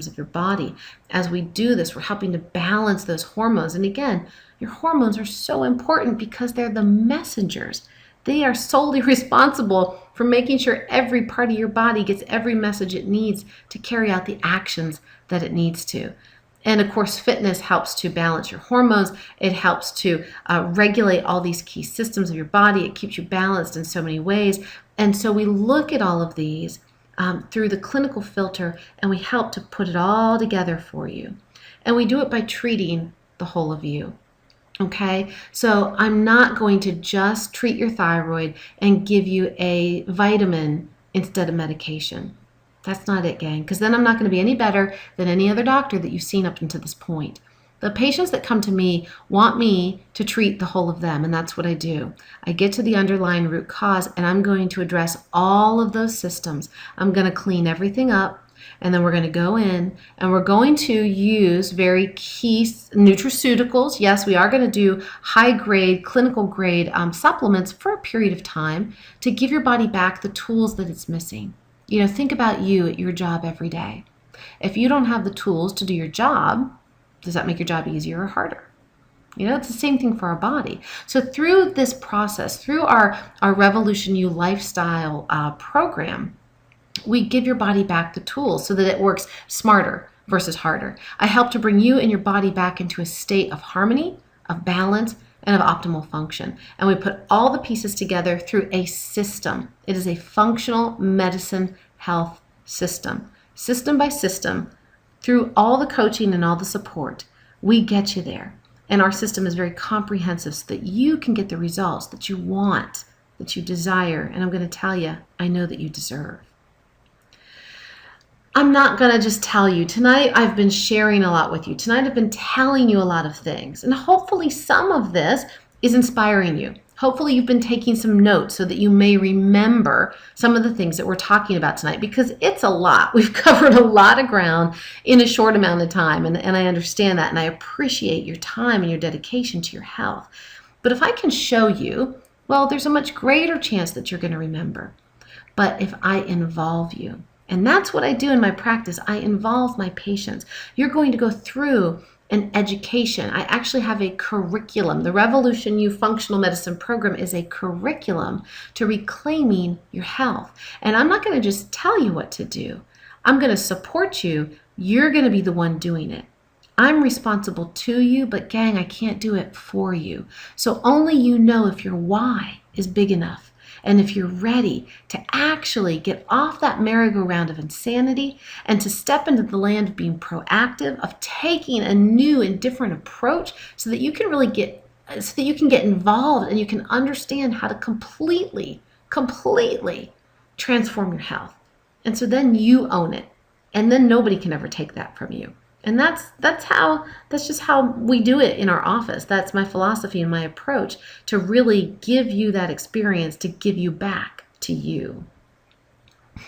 of your body. As we do this, we're helping to balance those hormones. And again, your hormones are so important because they're the messengers. They are solely responsible for making sure every part of your body gets every message it needs to carry out the actions that it needs to. And of course, fitness helps to balance your hormones. It helps to regulate all these key systems of your body. It keeps you balanced in so many ways. And so we look at all of these through the clinical filter, and we help to put it all together for you. And we do it by treating the whole of you. Okay, so I'm not going to just treat your thyroid and give you a vitamin instead of medication. That's not it, gang, because then I'm not going to be any better than any other doctor that you've seen up until this point. The patients that come to me want me to treat the whole of them, and that's what I do. I get to the underlying root cause, and I'm going to address all of those systems. I'm going to clean everything up. And then we're going to go in and we're going to use very key nutraceuticals. Yes, we are going to do high-grade, clinical-grade supplements for a period of time to give your body back the tools that it's missing. Think about you at your job every day. If you don't have the tools to do your job, does that make your job easier or harder? It's the same thing for our body. So through this process, through our Revolution You lifestyle program, we give your body back the tools so that it works smarter versus harder. I help to bring you and your body back into a state of harmony, of balance, and of optimal function. And we put all the pieces together through a system. It is a functional medicine health system. System by system, through all the coaching and all the support, we get you there. And our system is very comprehensive so that you can get the results that you want, that you desire. And I'm going to tell you, I know that you deserve. I'm not going to just tell you. Tonight, I've been sharing a lot with you. Tonight, I've been telling you a lot of things. And hopefully some of this is inspiring you. Hopefully you've been taking some notes so that you may remember some of the things that we're talking about tonight, because it's a lot. We've covered a lot of ground in a short amount of time, and I understand that, and I appreciate your time and your dedication to your health. But if I can show you, well, there's a much greater chance that you're going to remember. But if I involve you, and that's what I do in my practice. I involve my patients. You're going to go through an education. I actually have a curriculum. The Revolution You Functional Medicine Program is a curriculum to reclaiming your health. And I'm not going to just tell you what to do. I'm going to support you. You're going to be the one doing it. I'm responsible to you, but gang, I can't do it for you. So only you know if your why is big enough. And if you're ready to actually get off that merry-go-round of insanity and to step into the land of being proactive, of taking a new and different approach so that you can really get involved and you can understand how to completely transform your health. And so then you own it And then nobody can ever take that from you. And that's just how we do it in our office. That's my philosophy and my approach, to really give you that experience, to give you back to you.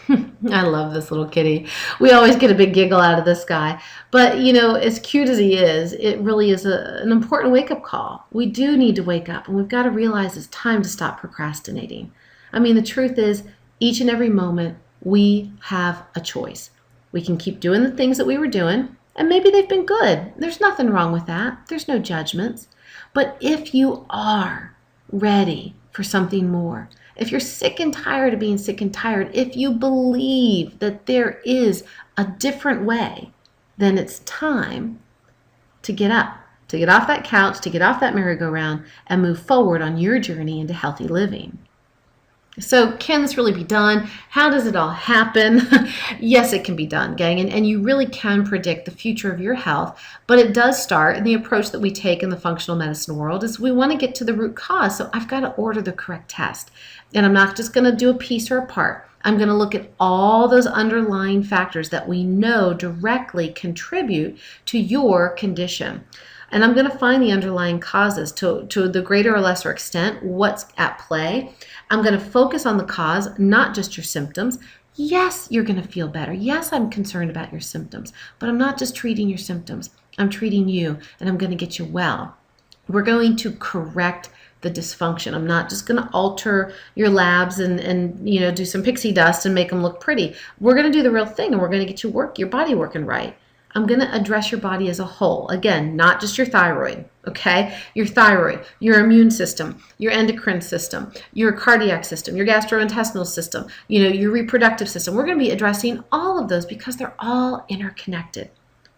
I love this little kitty. We always get a big giggle out of this guy. But, as cute as he is, it really is an important wake-up call. We do need to wake up, and we've got to realize it's time to stop procrastinating. I mean, the truth is, each and every moment, we have a choice. We can keep doing the things that we were doing, and maybe they've been good. There's nothing wrong with that. There's no judgments. But if you are ready for something more, if you're sick and tired of being sick and tired, if you believe that there is a different way, then it's time to get up, to get off that couch, to get off that merry-go-round, and move forward on your journey into healthy living. So can this really be done? How does it all happen? Yes, it can be done, gang, and you really can predict the future of your health, but it does start, and the approach that we take in the functional medicine world is we want to get to the root cause, so I've got to order the correct test. And I'm not just going to do a piece or a part. I'm going to look at all those underlying factors that we know directly contribute to your condition. And I'm going to find the underlying causes to the greater or lesser extent, what's at play. I'm going to focus on the cause, not just your symptoms. Yes, you're going to feel better. Yes, I'm concerned about your symptoms, but I'm not just treating your symptoms. I'm treating you, and I'm going to get you well. We're going to correct the dysfunction. I'm not just going to alter your labs and do some pixie dust and make them look pretty. We're going to do the real thing, and we're going to get your body working right. I'm going to address your body as a whole. Again, not just your thyroid, okay? Your thyroid, your immune system, your endocrine system, your cardiac system, your gastrointestinal system, your reproductive system. We're going to be addressing all of those because they're all interconnected.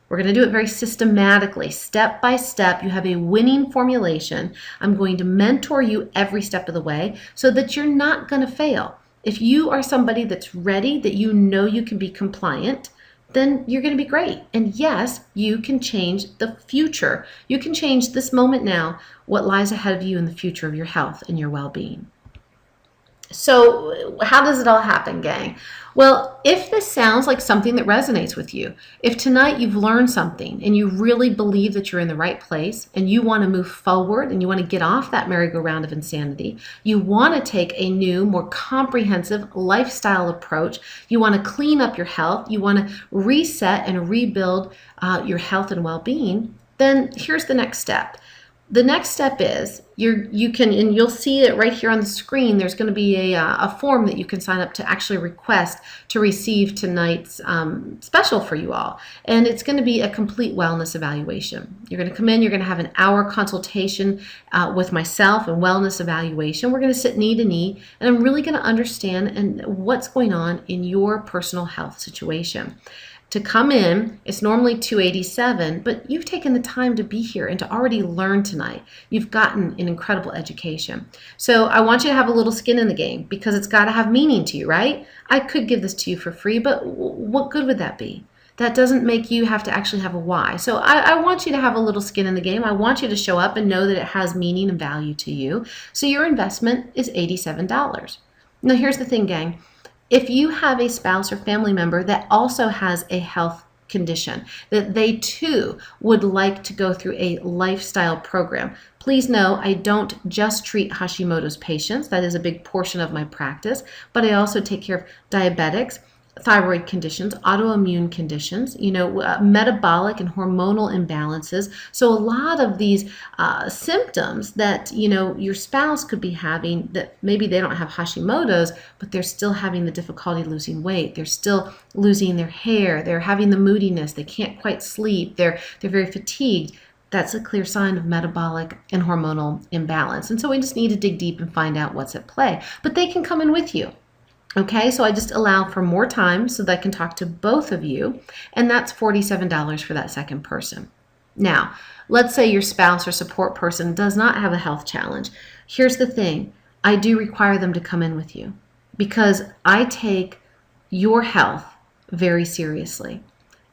We're going to do it very systematically, step by step. You have a winning formulation. I'm going to mentor you every step of the way so that you're not going to fail. If you are somebody that's ready, that you know you can be compliant, then you're going to be great. And yes, you can change the future. You can change this moment now, what lies ahead of you in the future of your health and your well-being. So how does it all happen, gang? Well, if this sounds like something that resonates with you, if tonight you've learned something and you really believe that you're in the right place and you want to move forward and you want to get off that merry-go-round of insanity, you want to take a new, more comprehensive lifestyle approach, you want to clean up your health, you want to reset and rebuild your health and well-being, then here's the next step. The next step is you can, and you'll see it right here on the screen, there's going to be a form that you can sign up to actually request to receive tonight's special for you all. And it's going to be a complete wellness evaluation. You're going to come in, you're going to have an hour consultation with myself and wellness evaluation. We're going to sit knee to knee, and I'm really going to understand what's going on in your personal health situation. To come in, it's normally $287, but you've taken the time to be here and to already learn tonight. You've gotten an incredible education. So I want you to have a little skin in the game because it's got to have meaning to you, right? I could give this to you for free, but what good would that be? That doesn't make you have to actually have a why. So I want you to have a little skin in the game. I want you to show up and know that it has meaning and value to you. So your investment is $87. Now here's the thing, gang. If you have a spouse or family member that also has a health condition, that they too would like to go through a lifestyle program, please know I don't just treat Hashimoto's patients. That is a big portion of my practice, but I also take care of diabetics, thyroid conditions, autoimmune conditions, metabolic and hormonal imbalances. So a lot of these symptoms that, your spouse could be having, that maybe they don't have Hashimoto's, but they're still having the difficulty losing weight. They're still losing their hair. They're having the moodiness. They can't quite sleep. They're very fatigued. That's a clear sign of metabolic and hormonal imbalance. And so we just need to dig deep and find out what's at play. But they can come in with you. Okay, so I just allow for more time so that I can talk to both of you, and that's $47 for that second person. Now, let's say your spouse or support person does not have a health challenge. Here's the thing, I do require them to come in with you because I take your health very seriously,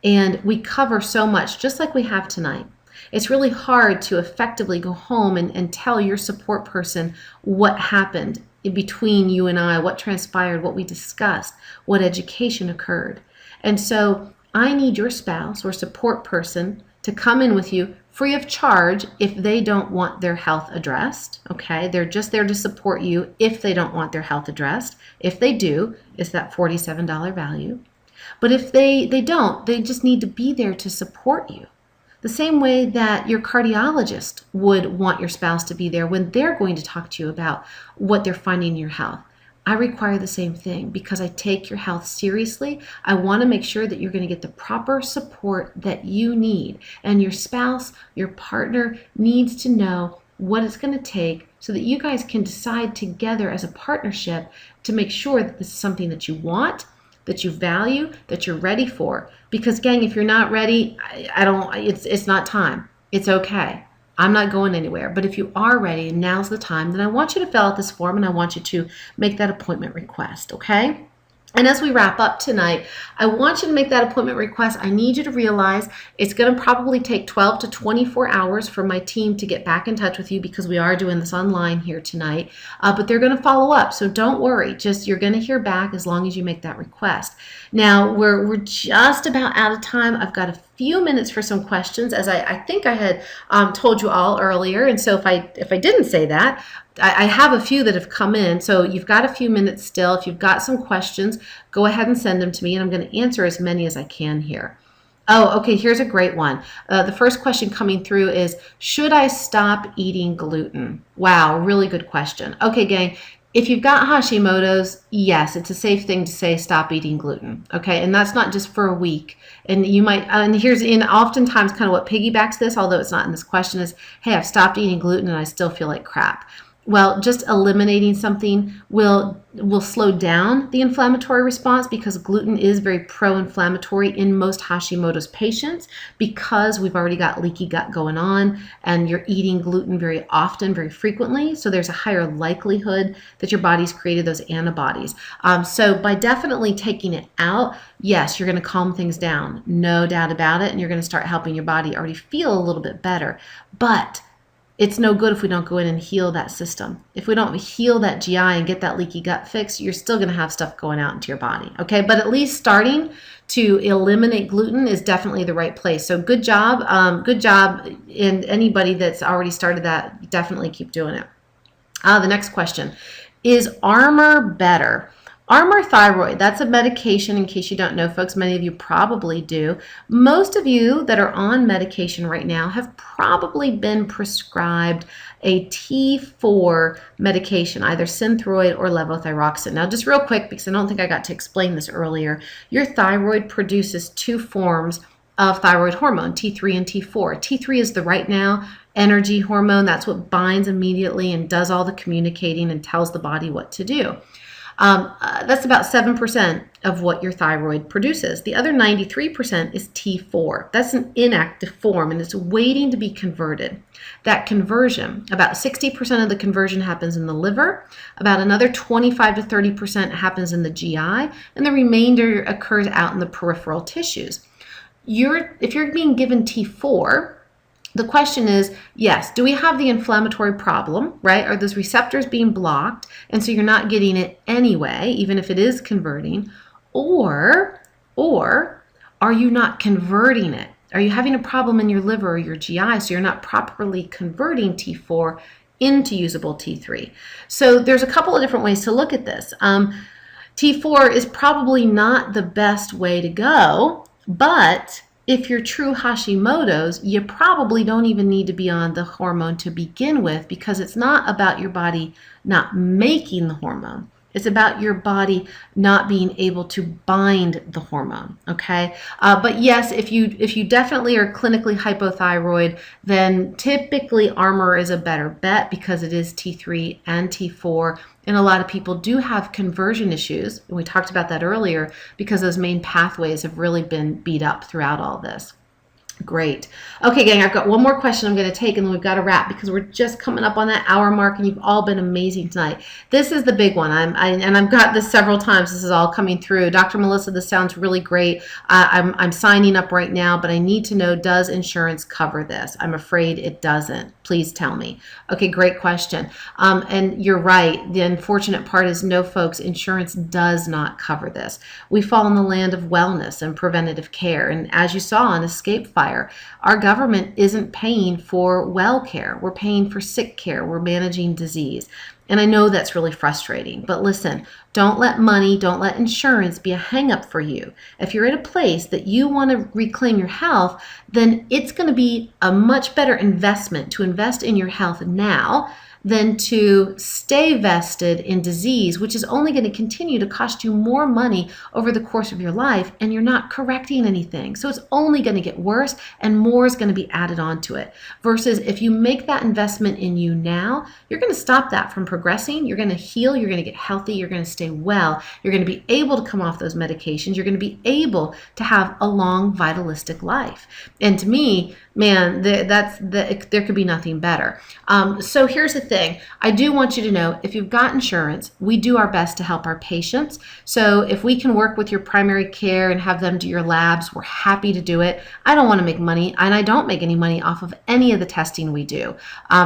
and we cover so much, just like we have tonight. It's really hard to effectively go home and tell your support person what happened in between you and I, what transpired, what we discussed, what education occurred. And so I need your spouse or support person to come in with you free of charge if they don't want their health addressed, okay? They're just there to support you if they don't want their health addressed. If they do, it's that $47 value. But if they don't, they just need to be there to support you. The same way that your cardiologist would want your spouse to be there when they're going to talk to you about what they're finding in your health. I require the same thing because I take your health seriously. I want to make sure that you're going to get the proper support that you need. And your spouse, your partner needs to know what it's going to take so that you guys can decide together as a partnership to make sure that this is something that you want, that you value, that you're ready for. Because gang, if you're not ready, it's not time. It's okay. I'm not going anywhere. But if you are ready and now's the time, then I want you to fill out this form and I want you to make that appointment request, okay? And as we wrap up tonight, I want you to make that appointment request. I need you to realize it's going to probably take 12 to 24 hours for my team to get back in touch with you because we are doing this online here tonight. But they're going to follow up, so don't worry. Just you're going to hear back as long as you make that request. Now, we're just about out of time. I've got a few minutes for some questions, as I think I had told you all earlier. And so if I didn't say that, I have a few that have come in, so you've got a few minutes still. If you've got some questions, go ahead and send them to me, and I'm going to answer as many as I can here. Oh, okay, here's a great one. The first question coming through is, should I stop eating gluten? Wow, really good question. Okay, gang, if you've got Hashimoto's, yes, it's a safe thing to say stop eating gluten, okay? And that's not just for a week. And you might, and here's in oftentimes kind of what piggybacks this, although it's not in this question, is, hey, I've stopped eating gluten and I still feel like crap. Well, just eliminating something will slow down the inflammatory response because gluten is very pro-inflammatory in most Hashimoto's patients because we've already got leaky gut going on and you're eating gluten very often, very frequently. So there's a higher likelihood that your body's created those antibodies. So by definitely taking it out, yes, you're going to calm things down, no doubt about it, and you're going to start helping your body already feel a little bit better. But it's no good if we don't go in and heal that system. If we don't heal that GI and get that leaky gut fixed, you're still going to have stuff going out into your body. Okay, but at least starting to eliminate gluten is definitely the right place. So good job. Good job. And anybody that's already started that, definitely keep doing it. The next question, is Armour better? Armour Thyroid, that's a medication, in case you don't know, folks. Many of you probably do. Most of you that are on medication right now have probably been prescribed a T4 medication, either Synthroid or levothyroxine. Now, just real quick, because I don't think I got to explain this earlier, your thyroid produces two forms of thyroid hormone, T3 and T4. T3 is the right now energy hormone. That's what binds immediately and does all the communicating and tells the body what to do. That's about 7% of what your thyroid produces. The other 93% is T4. That's an inactive form and it's waiting to be converted. That conversion, about 60% of the conversion happens in the liver, about another 25 to 30% happens in the GI, and the remainder occurs out in the peripheral tissues. If you're being given T4, the question is, yes, do we have the inflammatory problem, right? Are those receptors being blocked? And so you're not getting it anyway, even if it is converting. Or are you not converting it? Are you having a problem in your liver or your GI so you're not properly converting T4 into usable T3? So there's a couple of different ways to look at this. T4 is probably not the best way to go, but if you're true Hashimoto's, you probably don't even need to be on the hormone to begin with because it's not about your body not making the hormone. It's about your body not being able to bind the hormone, okay? But yes, if you definitely are clinically hypothyroid, then typically Armour is a better bet because it is T3 and T4. And a lot of people do have conversion issues, and we talked about that earlier, because those main pathways have really been beat up throughout all this. Great. Okay, gang, I've got one more question I'm going to take, and then we've got to wrap because we're just coming up on that hour mark, and you've all been amazing tonight. This is the big one, and I've got this several times. This is all coming through. Dr. Melissa, this sounds really great. I'm signing up right now, but I need to know, does insurance cover this? I'm afraid it doesn't. Please tell me. Okay, great question. And you're right. The unfortunate part is no, folks, insurance does not cover this. We fall in the land of wellness and preventative care. And as you saw on Escape Fire, our government isn't paying for well care. We're paying for sick care. We're managing disease. And I know that's really frustrating, but listen, don't let money, don't let insurance be a hang-up for you. If you're at a place that you want to reclaim your health, then it's going to be a much better investment to invest in your health now than to stay vested in disease, which is only going to continue to cost you more money over the course of your life, and you're not correcting anything. So it's only going to get worse, and more is going to be added onto it. Versus if you make that investment in you now, you're going to stop that from progressing. You're going to heal. You're going to get healthy. You're going to stay well. You're going to be able to come off those medications. You're going to be able to have a long, vitalistic life. And to me, man, there could be nothing better. So here's the thing. I do want you to know, if you've got insurance, we do our best to help our patients. So if we can work with your primary care and have them do your labs, we're happy to do it. I don't want to make money, and I don't make any money off of any of the testing we do.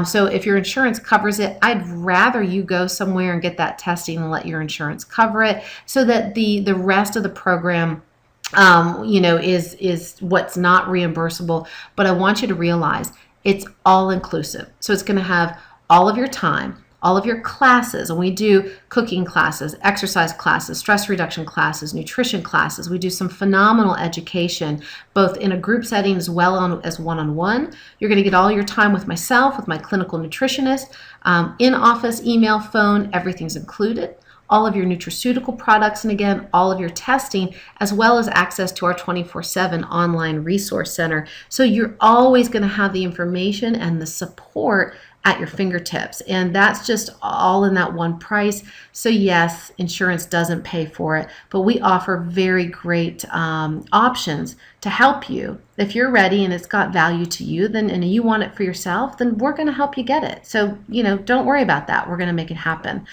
So if your insurance covers it, I'd rather you go somewhere and get that testing and let your insurance cover it, so that the rest of the program is what's not reimbursable. But I want you to realize it's all inclusive. So it's going to have all of your time, all of your classes, and we do cooking classes, exercise classes, stress reduction classes, nutrition classes. We do some phenomenal education, both in a group setting as well as one-on-one. You're going to get all your time with myself, with my clinical nutritionist, in office, email, phone, everything's included. All of your nutraceutical products, and again, all of your testing, as well as access to our 24/7 online resource center. So you're always going to have the information and the support at your fingertips. And that's just all in that one price. So yes, insurance doesn't pay for it, but we offer very great options to help you. If you're ready and it's got value to you, then and you want it for yourself, then we're going to help you get it. So, don't worry about that. We're going to make it happen.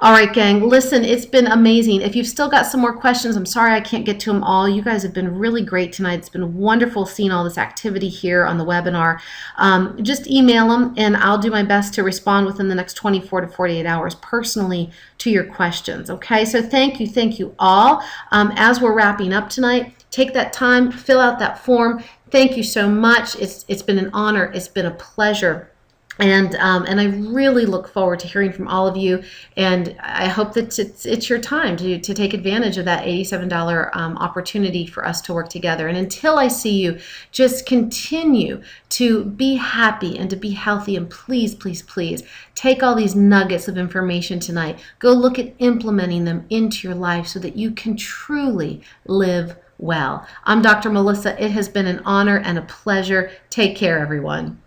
All right, gang, listen, it's been amazing. If you've still got some more questions, I'm sorry I can't get to them all. You guys have been really great tonight. It's been wonderful seeing all this activity here on the webinar. Just email them, and I'll do my best to respond within the next 24 to 48 hours personally to your questions, okay? So thank you all. As we're wrapping up tonight, take that time, fill out that form. Thank you so much. It's been an honor. It's been a pleasure. And I really look forward to hearing from all of you, and I hope that it's your time to take advantage of that $87 opportunity for us to work together. And until I see you, just continue to be happy and to be healthy, and please, please, please take all these nuggets of information tonight. Go look at implementing them into your life so that you can truly live well. I'm Dr. Melissa. It has been an honor and a pleasure. Take care, everyone.